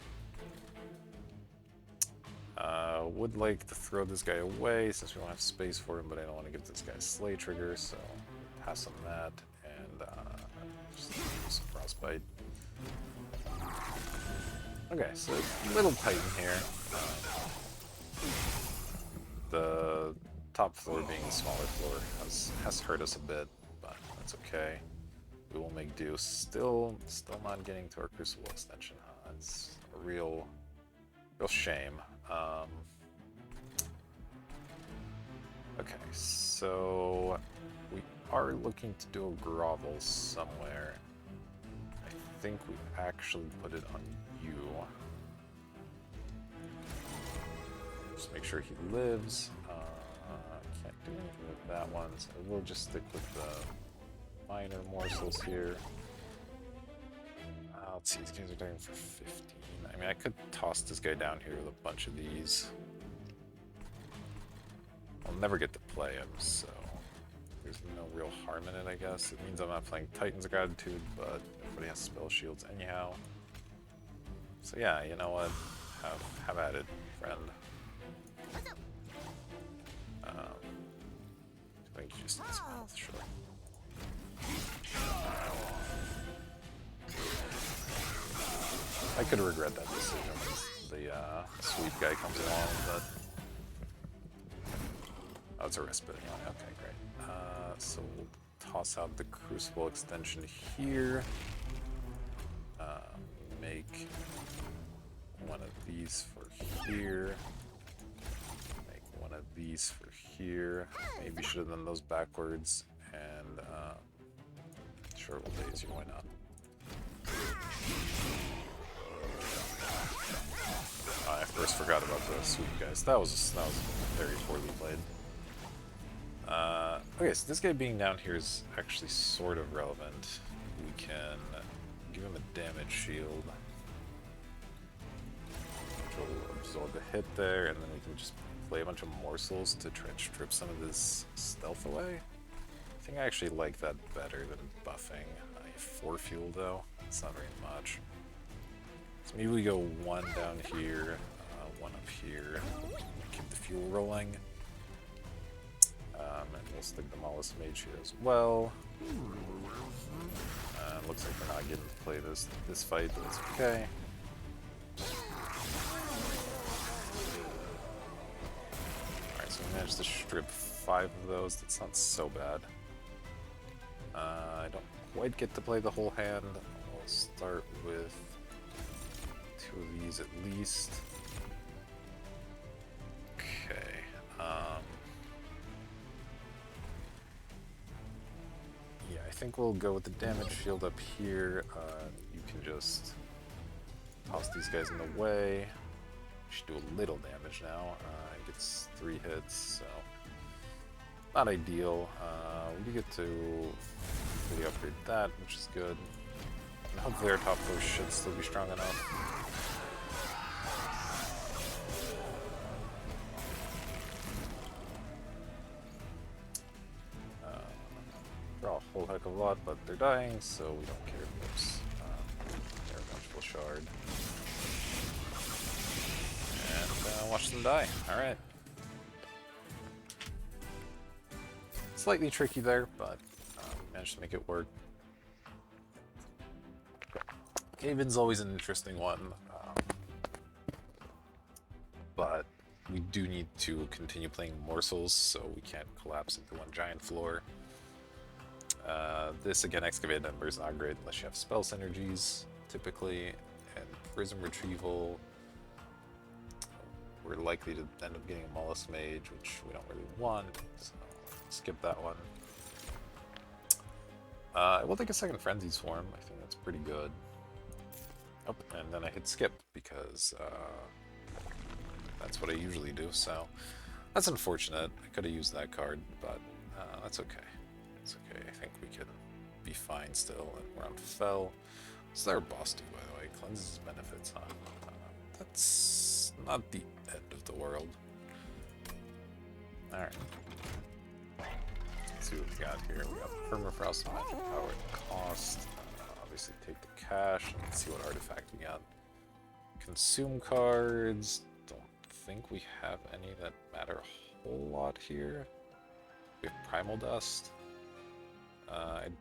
Would like to throw this guy away since we don't have space for him, but I don't want to give this guy a Slay trigger, so pass on that, and just use some Frostbite. Okay, so little tight in here. The top floor being the smaller floor has hurt us a bit, but that's okay. We will make do. Still not getting to our Crucible extension, huh? It's a real shame. Okay, so we are looking to do a grovel somewhere. I think we actually put it on you. Just make sure he lives. Can't do anything with that one, so we'll just stick with the minor morsels here. Let's see, these guys are dying for 15. I mean, I could toss this guy down here with a bunch of these. I'll never get to play him, so there's no real harm in it, I guess. It means I'm not playing Titan's Gratitude, but everybody has spell shields anyhow. So yeah, you know what? Have at it, friend. I think just in his mouth, sure. I could regret that decision once the sweep guy comes along, but oh, it's a respite anyway. Okay, great. So we'll toss out the Crucible extension here. Make one of these for here. Make one of these for here. Maybe should have done those backwards. And sure, we'll daze you. Why not? I first forgot about the sweep guys. That was very poorly played. Okay, so this guy being down here is actually sort of relevant. We can give him a damage shield, which will absorb a hit there, and then we can just play a bunch of morsels to try and strip some of this stealth away. I think I actually like that better than buffing. 4 fuel though, it's not very much. So maybe we go 1 down here, 1 up here, keep the fuel rolling. And we'll stick the Mollusk Mage here as well. Looks like we're not getting to play this fight, but it's okay. Alright, so we managed to strip 5 of those. That's not so bad. I don't quite get to play the whole hand. We'll start with 2 of these at least. Okay. Yeah, I think we'll go with the damage shield up here. You can just toss these guys in the way. Should do a little damage now. It gets 3 hits, so not ideal. We do get to really upgrade that, which is good. And hopefully our top 4 should still be strong enough. Draw a whole heck of a lot, but they're dying, so we don't care. Oops. They're a vengeful shard. And watch them die. Alright. Slightly tricky there, but managed to make it work. Cave-in's always an interesting one, but we do need to continue playing Morsels, so we can't collapse into one giant floor. This, again, Excavated Ember is not great unless you have spell synergies, typically, and Prism Retrieval, we're likely to end up getting a Mollusk Mage, which we don't really want, so skip that one. We'll take a second Frenzy Swarm. I think that's pretty good. Oh, and then I hit skip because that's what I usually do, so that's unfortunate. I could have used that card, but that's okay. It's okay. I think we can be fine still. And we're on Fell. What's our boss do, by the way? Cleanses benefits, huh? That's not the end of the world. Alright. Let's see what we got here. We got Permafrost, Magic Power, and Cost. Obviously take the cash. Let's see what artifact we got. Consume cards. Don't think we have any that matter a whole lot here. We have Primal Dust. I'd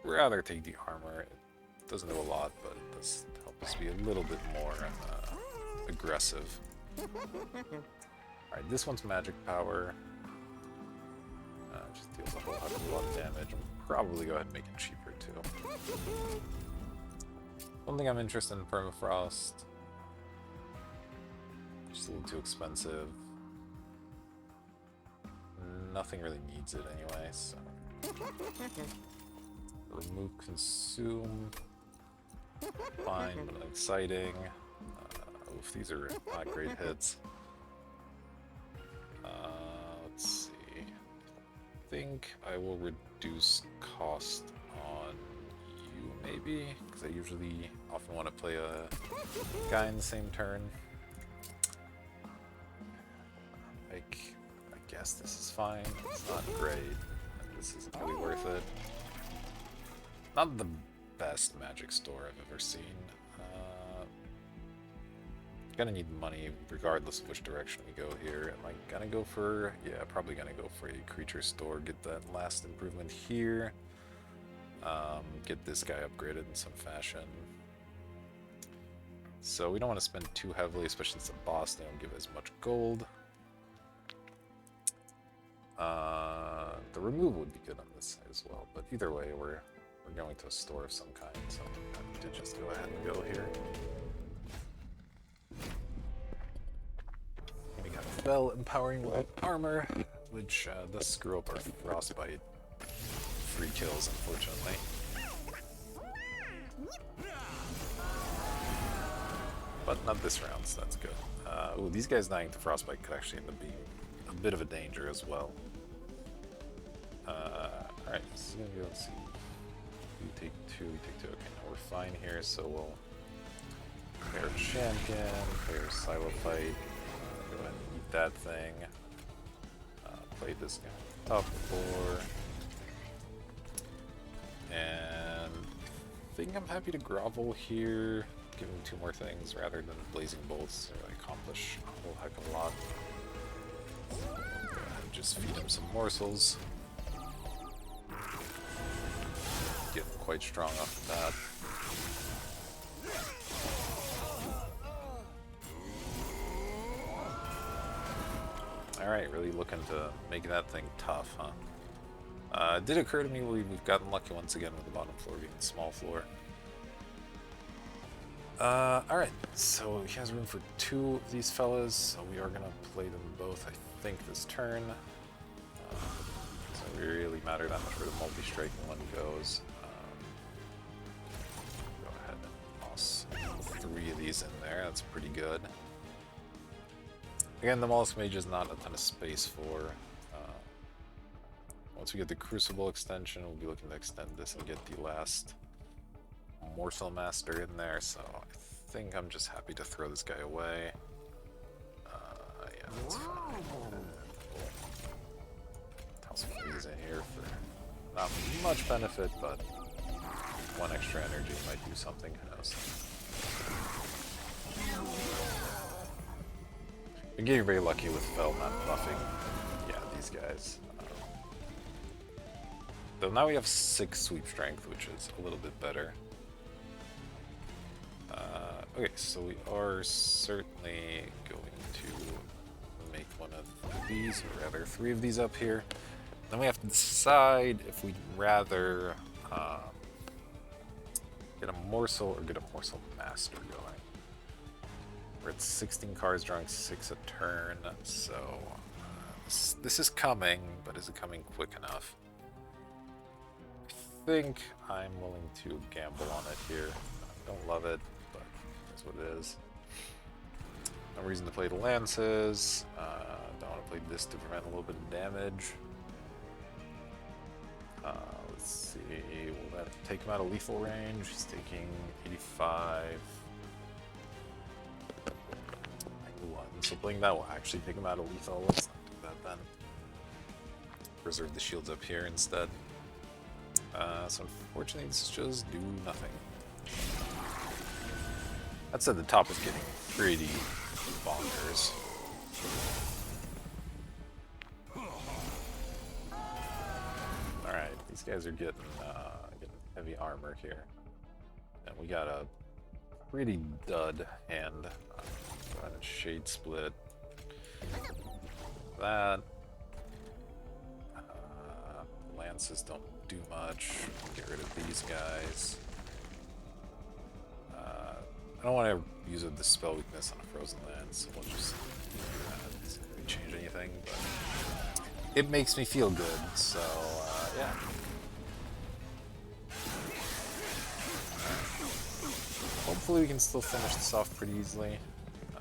rather take the armor. It doesn't do a lot, but it does help us be a little bit more aggressive. Alright, this one's Magic Power. Just deals a whole heck of a lot of damage. I'll probably go ahead and make it cheaper too. Don't think I'm interested in Permafrost. Just a little too expensive. Nothing really needs it anyway, so. Remove Consume. Fine, but exciting. Oof, these are not great hits. Let's see. I think I will reduce cost on you, maybe? Because I usually often want to play a guy in the same turn. Like, I guess this is fine. It's not great. And this isn't really worth it. Not the best magic store I've ever seen. Gonna need money regardless of which direction we go here. Am I gonna go for... yeah, probably gonna go for a creature store. Get that last improvement here. Get this guy upgraded in some fashion. So we don't want to spend too heavily, especially since the boss, they don't give as much gold. The removal would be good on this side as well, but either way, we're going to a store of some kind, so I'm happy to just go ahead and go here. We got Fel empowering light armor, which does screw up our frostbite free kills, unfortunately. But not this round, so that's good. Ooh, these guys dying to frostbite could actually end up being a bit of a danger as well. Alright, this is gonna be, let's see. We take two. Okay, now we're fine here, so we'll play our champion, play our silo fight, go ahead and eat that thing. Play this guy top floor. And I think I'm happy to grovel here, give him 2 more things rather than blazing bolts to really accomplish a whole heck of a lot. Go ahead and just feed him some morsels. Get quite strong off that. Alright, really looking to make that thing tough, huh? It did occur to me we've gotten lucky once again with the bottom floor being the small floor. Alright, so he has room for 2 of these fellas, so we are going to play them both, I think, this turn. Doesn't really matter that much where the multi-striking one goes. Go ahead and toss 3 of these in there, that's pretty good. Again, the Mollusk Mage is not a ton of space for. Once we get the Crucible extension, we'll be looking to extend this and get the last Morsel Master in there, so I think I'm just happy to throw this guy away. Yeah, that's fine. Toss Freeze in here for not much benefit, but 1 extra energy might do something, who knows. Been getting very lucky with Fel not buffing, yeah, these guys. Though now we have 6 sweep strength, which is a little bit better. Okay, so we are certainly going to make one of these, or rather 3 of these up here. Then we have to decide if we'd rather get a Morsel or get a Morsel Master going. We're at 16 cards, drawing 6 a turn, so this is coming, but is it coming quick enough? I think I'm willing to gamble on it here. I don't love it, but that's what it is. No reason to play the Lances. Don't want to play this to prevent a little bit of damage. Let's see, will that take him out of lethal range? He's taking 85. 91. So playing that will actually take him out of lethal. Let's not do that then. Preserve the shields up here instead. So unfortunately, this just do nothing. That said, the top is getting pretty bonkers. Alright, these guys are getting heavy armor here. And we got a pretty dud hand. Go ahead and Shade Split. That. Lances don't do much. Get rid of these guys. I don't want to use a Dispel weakness on a Frozen Land, so we'll just do that. Doesn't really change anything, but it makes me feel good, so yeah. Hopefully we can still finish this off pretty easily.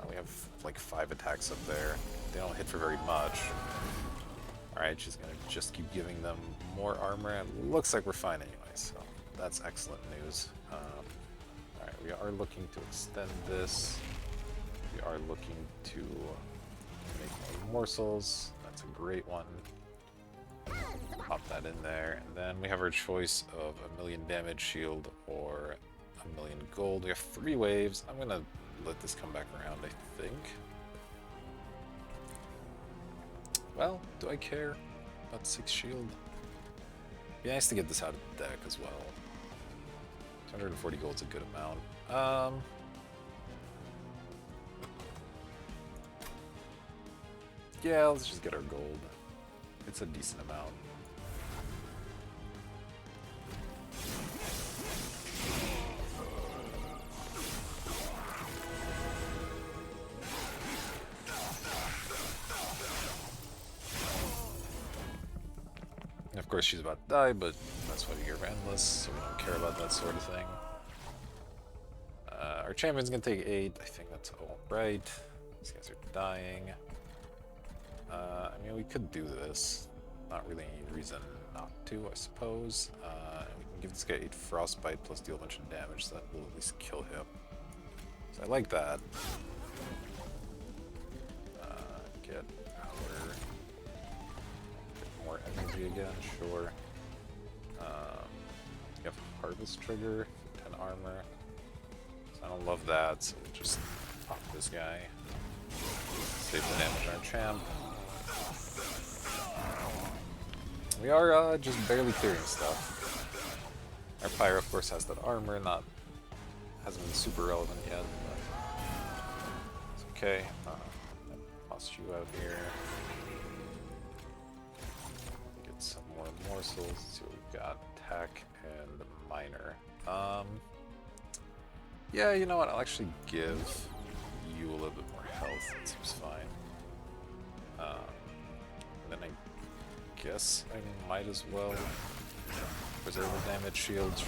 We have like 5 attacks up there. They don't hit for very much. Alright, she's gonna just keep giving them more armor, and looks like we're fine anyway, so That's excellent news. Alright, we are looking to extend this. We are looking to make more morsels. That's a great one. Pop that in there. And then we have our choice of a 1,000,000 damage shield or 1,000,000 gold. We have 3 waves. I'm gonna let this come back around, I think. Well, do I care about 6 shield? Be nice to get this out of the deck as well. 240 gold's a good amount. Yeah, let's just get our gold. It's a decent amount. Of course she's about to die, but that's why you're endless, so we don't care about that sort of thing. Our champion's gonna take 8, I think that's alright. These guys are dying. I mean, we could do this. Not really any reason not to, I suppose. We can give this guy 8 frostbite plus deal a bunch of damage, so that will at least kill him. So I like that. Get more energy again, sure. We have harvest trigger, 10 armor. So I don't love that, so we'll just pop this guy. Save the damage on our champ. We are just barely clearing stuff. Our pyro, of course, has that armor, hasn't been super relevant yet, but it's okay. Toss you out here. Get some more morsels. Let's see what we've got. Attack and minor. Yeah, you know what? I'll actually give you a little bit more health. That seems fine. Then I guess I might as well preserve the damage shields.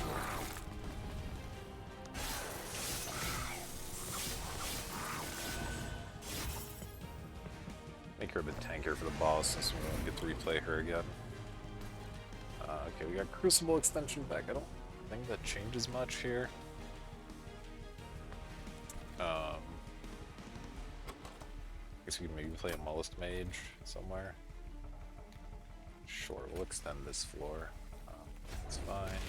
Make her a bit tankier for the boss since we won't get to replay her again. Okay, we got Crucible extension back. I don't think that changes much here. I guess we can maybe play a Mollusk Mage somewhere. Sure, we'll extend this floor. That's fine.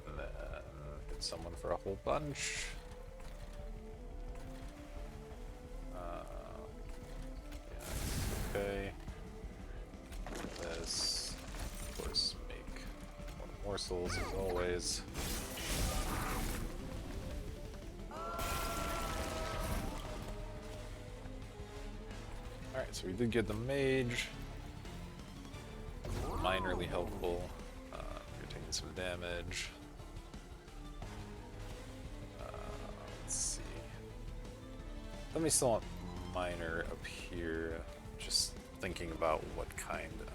And then hit someone for a whole bunch. Yeah, okay. This, of course, make more morsels as always. Alright, so we did get the mage. Minorly helpful. You're taking some damage. Let's see. Let me still want minor up here. Just thinking about what kind of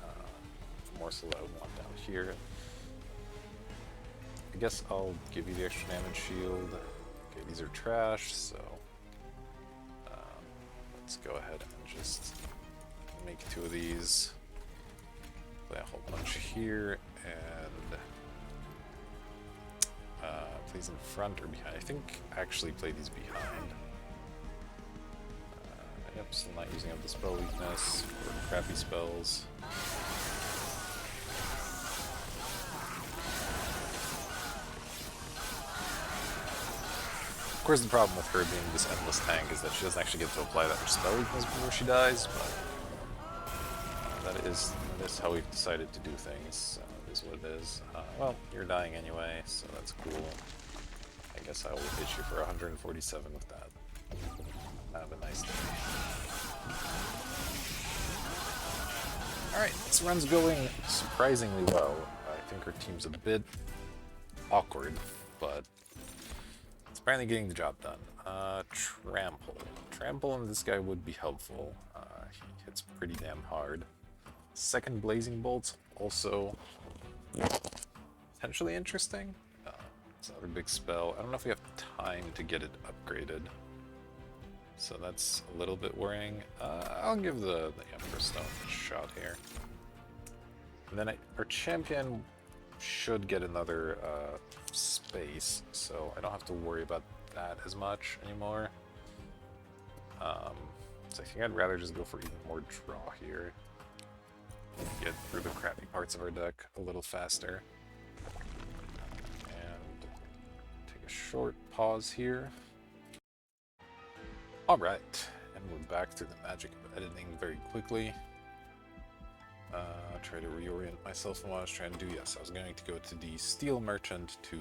morsel I would want down here. I guess I'll give you the extra damage shield. Okay, these are trash, so let's go ahead and just make 2 of these. Play a whole bunch here, and play these in front or behind. I think actually play these behind. Yep, still not using up the spell weakness for crappy spells. Of course, the problem with her being this endless tank is that she doesn't actually get to apply that much spell weakness before she dies, but that is how we've decided to do things, so it is what it is. Well, you're dying anyway, so that's cool. I guess I will hit you for 147 with that. Have a nice day. Alright, this run's going surprisingly well. I think our team's a bit awkward, but it's apparently getting the job done. Trample. Trample on this guy would be helpful. He hits pretty damn hard. Second Blazing Bolt's also potentially interesting. It's another big spell. I don't know if we have time to get it upgraded, so that's a little bit worrying. I'll give the Emperor Stone a shot here. And then our champion should get another space, so I don't have to worry about that as much anymore. So I think I'd rather just go for even more draw here. Get through the crappy parts of our deck a little faster. And take a short pause here. Alright, and we're back to the magic of editing very quickly. Try to reorient myself on what I was trying to do. Yes, I was going to go to the Steel Merchant to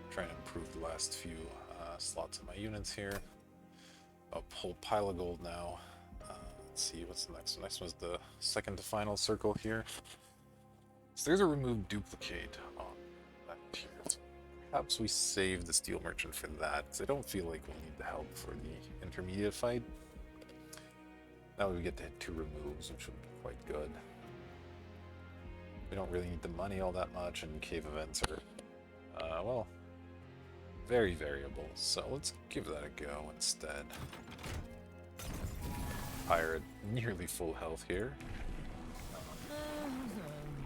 try and improve the last few slots of my units here. A whole pile of gold now. Let's see, what's the next one? Next one's the second to final circle here. So there's a remove duplicate on that tier. So perhaps we save the Steel Merchant for that, because I don't feel like we'll need the help for the intermediate fight. Now we get to hit 2 removes, which would be quite good. We don't really need the money all that much, and cave events are, well, very variable. So let's give that a go instead. Pirate nearly full health here.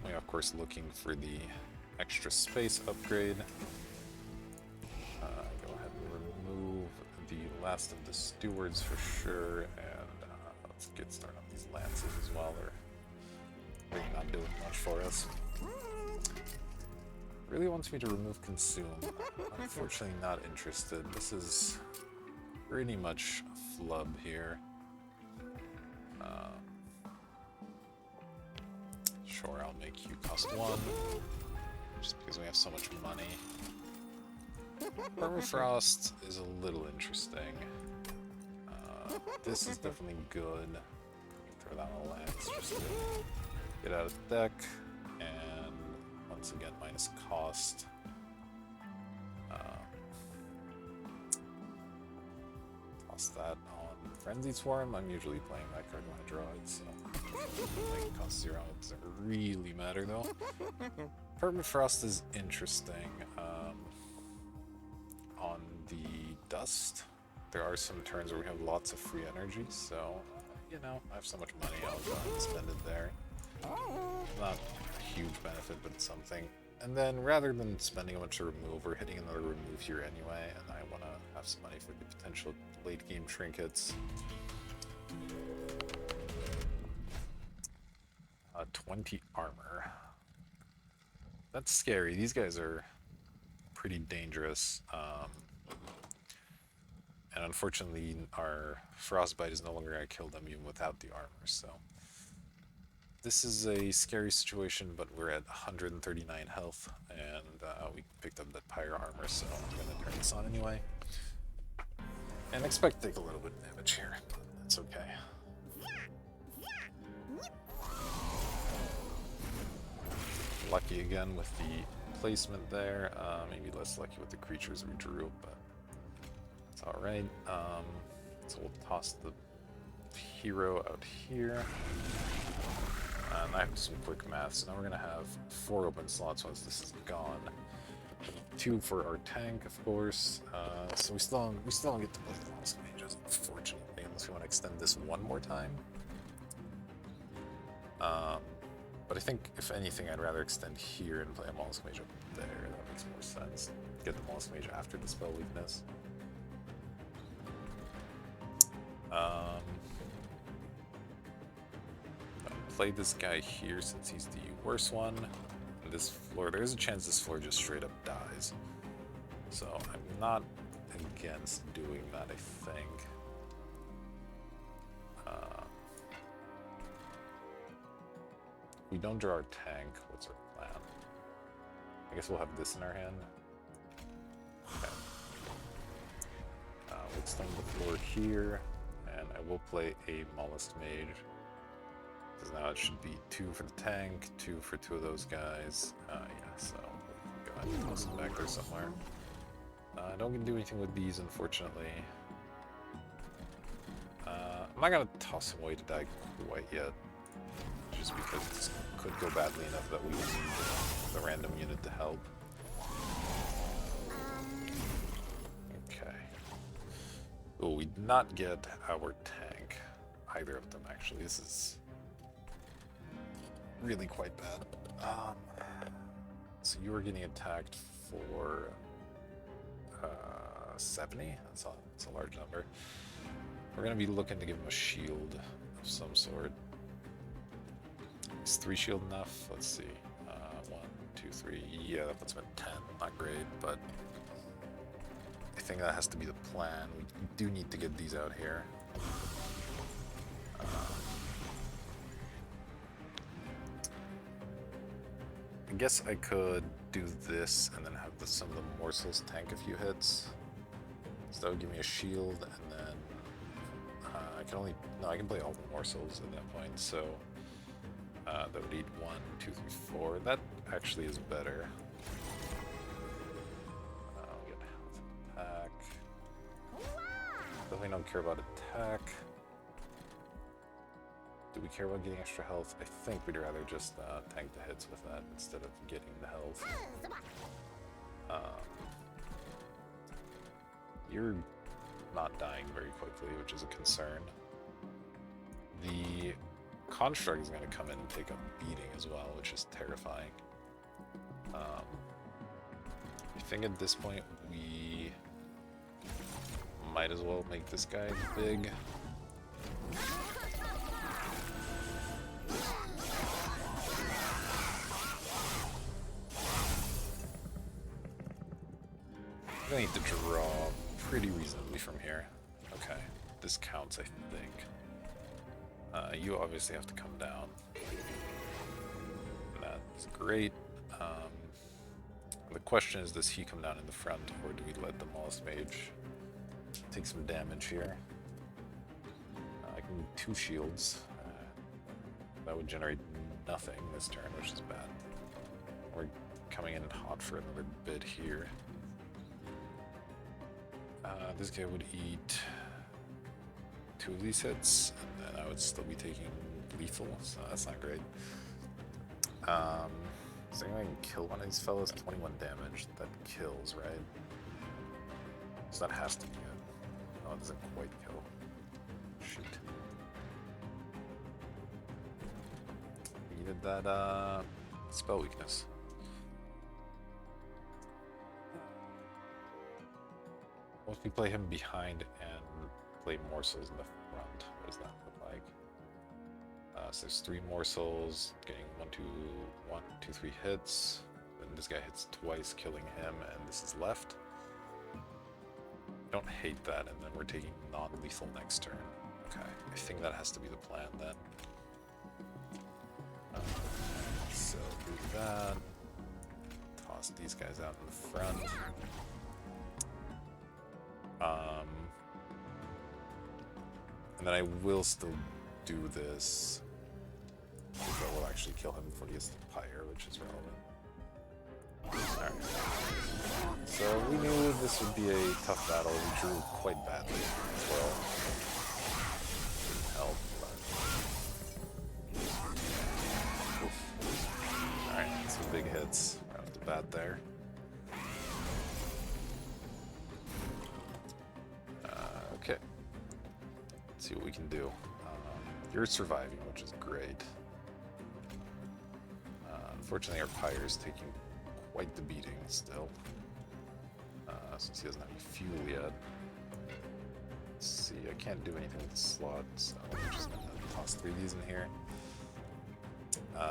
We are of course looking for the extra space upgrade. Go ahead and remove the last of the stewards for sure, and let's get started on these lances as well. They're really not doing much for us. Really wants me to remove consume. Unfortunately not interested. This is pretty much a flub here. Sure, I'll make you cost 1, just because we have so much money. Permafrost is a little interesting. This is definitely good. Throw down a lance just to get out of the deck, and once again minus cost. Toss that on Frenzied Swarm. I'm usually playing that card when I draw it, so it costs 0. It doesn't really matter though. Permafrost is interesting. On the Dust, there are some turns where we have lots of free energy, so you know, I have so much money, I'll go ahead and spend it there. Not a huge benefit, but something. And then rather than spending a bunch to remove, we're hitting another remove here anyway, and I want to have some money for the potential late game trinkets. 20 armor. That's scary. These guys are pretty dangerous. And unfortunately, our Frostbite is no longer going to kill them even without the armor, so... This is a scary situation, but we're at 139 health, and we picked up that Pyre armor, so I'm going to turn this on anyway. And expect to take a little bit of damage here. That's okay. Lucky again with the placement there. Maybe less lucky with the creatures we drew, but it's alright. So we'll toss the hero out here. And I have some quick math, so now we're going to have 4 open slots once this is gone. 2 for our tank, of course. So we still don't get to play the Moss Mages, unfortunately, unless we want to extend this one more time. But I think, if anything, I'd rather extend here and play a Moss Mage up there. That makes more sense. Get the Moss Mage after the spell weakness. Play this guy here since he's the worst one. And this floor, there's a chance this floor just straight up dies. So I'm not against doing that, I think. We don't draw our tank. What's our plan? I guess we'll have this in our hand. Okay. We'll extend the floor here, and I will play a Mollusk Mage. Because now it should be 2 for the tank, 2 for 2 of those guys. Yeah, so go ahead and toss them back there somewhere. I don't get to do anything with these, unfortunately. I'm not gonna toss him away to die quite yet, just because this could go badly enough that we would need the random unit to help. Okay. Oh, we did not get our tank. Either of them, actually. This is really quite bad. So you were getting attacked for 70? That's a large number. We're going to be looking to give him a shield of some sort. Is 3 shield enough? Let's see. 1, 2, 3. Yeah, that puts him at 10. Not great, but I think that has to be the plan. We do need to get these out here. I guess I could do this and then have some of the Morsels tank a few hits. So that would give me a shield, and then I can only... No, I can play all the Morsels at that point, so that would eat 1, 2, 3, 4. That actually is better. We get health attack. Definitely don't care about attack. Do we care about getting extra health? I think we'd rather just tank the hits with that instead of getting the health. You're not dying very quickly, which is a concern. The construct is going to come in and take a beating as well, which is terrifying. I think at this point we might as well make this guy big. I need to draw pretty reasonably from here. Okay, this counts, I think. You obviously have to come down. That's great. The question is, does he come down in the front, or do we let the Mollusk Mage take some damage here? I can do 2 shields. That would generate nothing this turn, which is bad. We're coming in hot for another bit here. This guy would eat 2 of these hits, and then I would still be taking lethal, so that's not great. So I can kill one of these fellas. 21 damage. That kills, right? So that has to be good. No, it doesn't quite kill. Shoot. Needed that spell weakness. What if we play him behind and play Morsels in the front? What does that look like? So there's 3 Morsels, getting 1, 2, 3 hits. Then this guy hits twice, killing him, and this is left. Don't hate that, and then we're taking non-lethal next turn. Okay, I think that has to be the plan then. So do that. Toss these guys out in the front. And then I will still do this. That will actually kill him before he gets the Pyre, which is relevant. Alright. So we knew this would be a tough battle. We drew quite badly as well. Didn't help, but... Oof. Alright, some big hits right off the bat there. Okay. Let's see what we can do. You're surviving, which is great. Unfortunately, our Pyre is taking quite the beating still, since he doesn't have any fuel yet. Let's see, I can't do anything with the slot, so I'm just going to toss 3 of these in here. 1,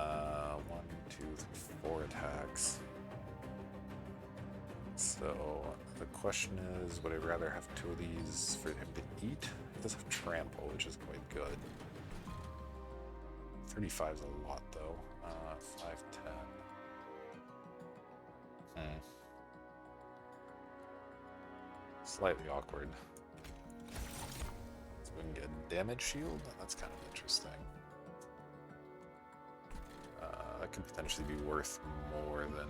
2, 3, 4 attacks. So the question is, would I rather have 2 of these for him to eat? He does have trample, which is quite good. 35 is a lot though. 5, 10. Slightly awkward. So we can get damage shield. That's kind of interesting. That could potentially be worth more than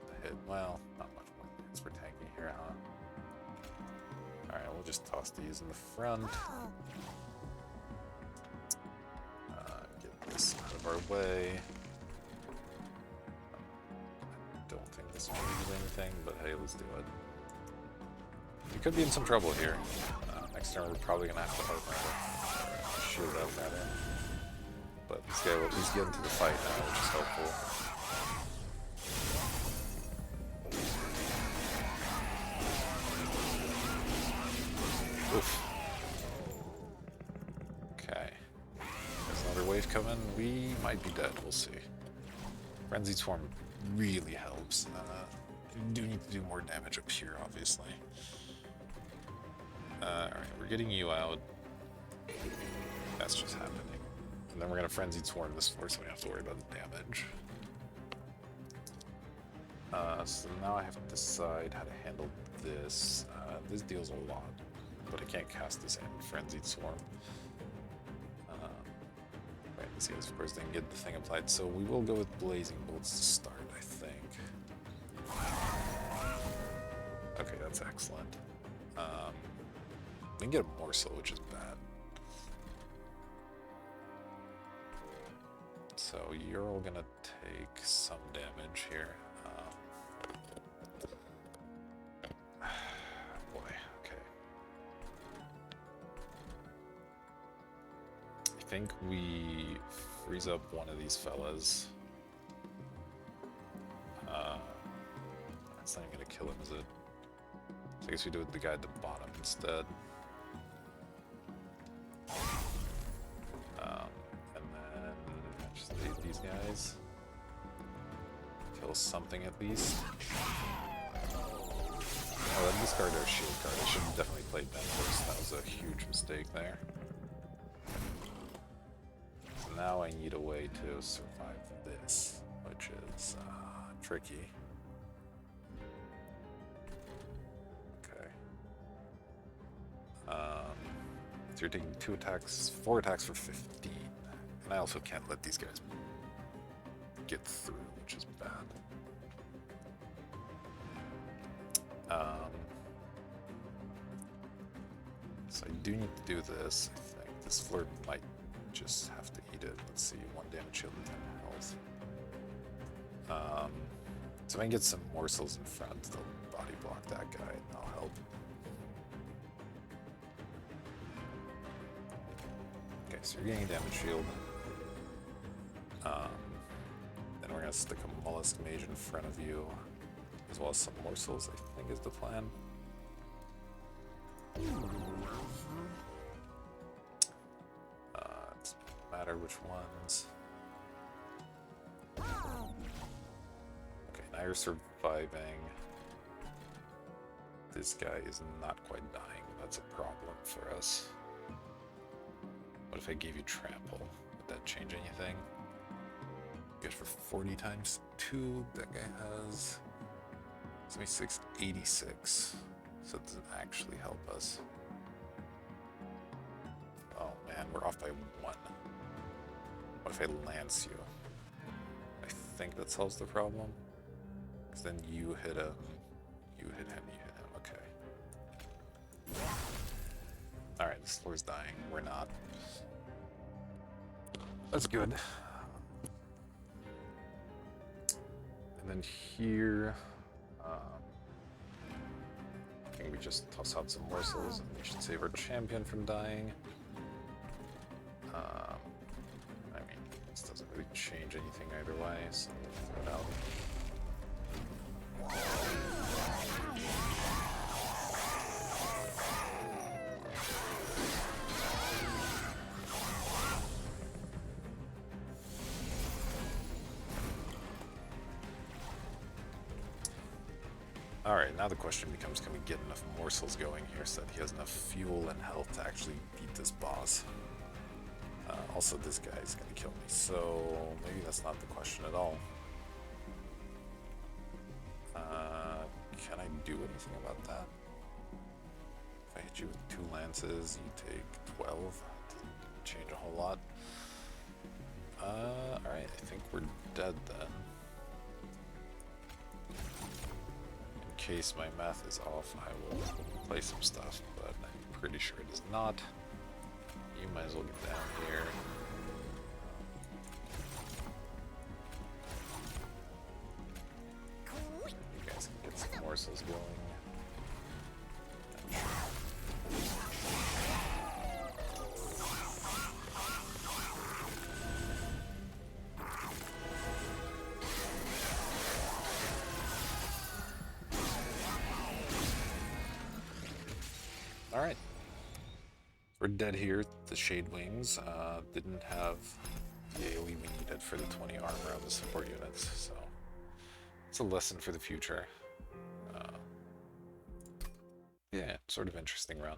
the hit. Well, not much more than hits for tanking here, huh? Alright, we'll just toss these in the front. Get this out of our way. I don't think this one will do anything, but hey, let's do it. We could be in some trouble here. Next turn we're probably going to have to hard shield out rather. But this guy will at least get into the fight now, which is helpful. Oof. Okay. There's another wave coming. We might be dead. We'll see. Frenzied Swarm really helps. You do need to do more damage up here, obviously. Alright, we're getting you out. That's just happening. And then we're gonna Frenzied Swarm this floor, so we don't have to worry about the damage. So now I have to decide how to handle this. This deals a lot, but I can't cast this in Frenzied Swarm. Right, this guy's of course didn't get the thing applied, so we will go with Blazing Bolts to start, I think. Okay, that's excellent. We can get a Morsel, which is bad. So you're all gonna take some damage here. Boy, okay. I think we freeze up one of these fellas. That's not even gonna kill him, is it? So I guess we do it with the guy at the bottom instead. And then just leave these guys. Kill something at least. Oh, that discarded our shield card. I should have definitely played that first. That was a huge mistake there. So now I need a way to survive this, which is tricky. Okay. So you're taking 4 attacks for 15. And I also can't let these guys get through, which is bad. So I do need to do this, I think. This floor might just have to eat it. Let's see, 1 damage shield and 10 health. So I can get some Morsels in front, they'll body block that guy, and that'll help. Okay, so you're getting a damage shield. Then we're gonna stick a Mollusk Mage in front of you, as well as some Morsels, I think is the plan. It doesn't matter which ones. Okay, now you're surviving. This guy is not quite dying. That's a problem for us. What if I gave you Trample? Would that change anything? Good for 40 times 2. That guy has 76, 86. So it doesn't actually help us. Oh man, we're off by 1. What if I lance you? I think that solves the problem. Because then you hit him, you hit him, you hit him. Okay. Alright, this floor's dying. We're not. That's good. And then here, I think we just toss out some Morsels and we should save our champion from dying. I mean, this doesn't really change anything either way, so we'll throw it out. Alright, now the question becomes, can we get enough Morsels going here so that he has enough fuel and health to actually beat this boss? Also, this guy is going to kill me, so maybe that's not the question at all. Can I do anything about that? If I hit you with 2 lances, you take 12. Doesn't change a whole lot. Alright, I think we're dead then. In case my math is off, I will play some stuff, but I'm pretty sure it is not. You might as well get down here. You guys can get some Morsels going. Alright. We're dead here. The Shade Wings didn't have the AoE we needed for the 20 armor on the support units, so it's a lesson for the future. Yeah, sort of interesting run.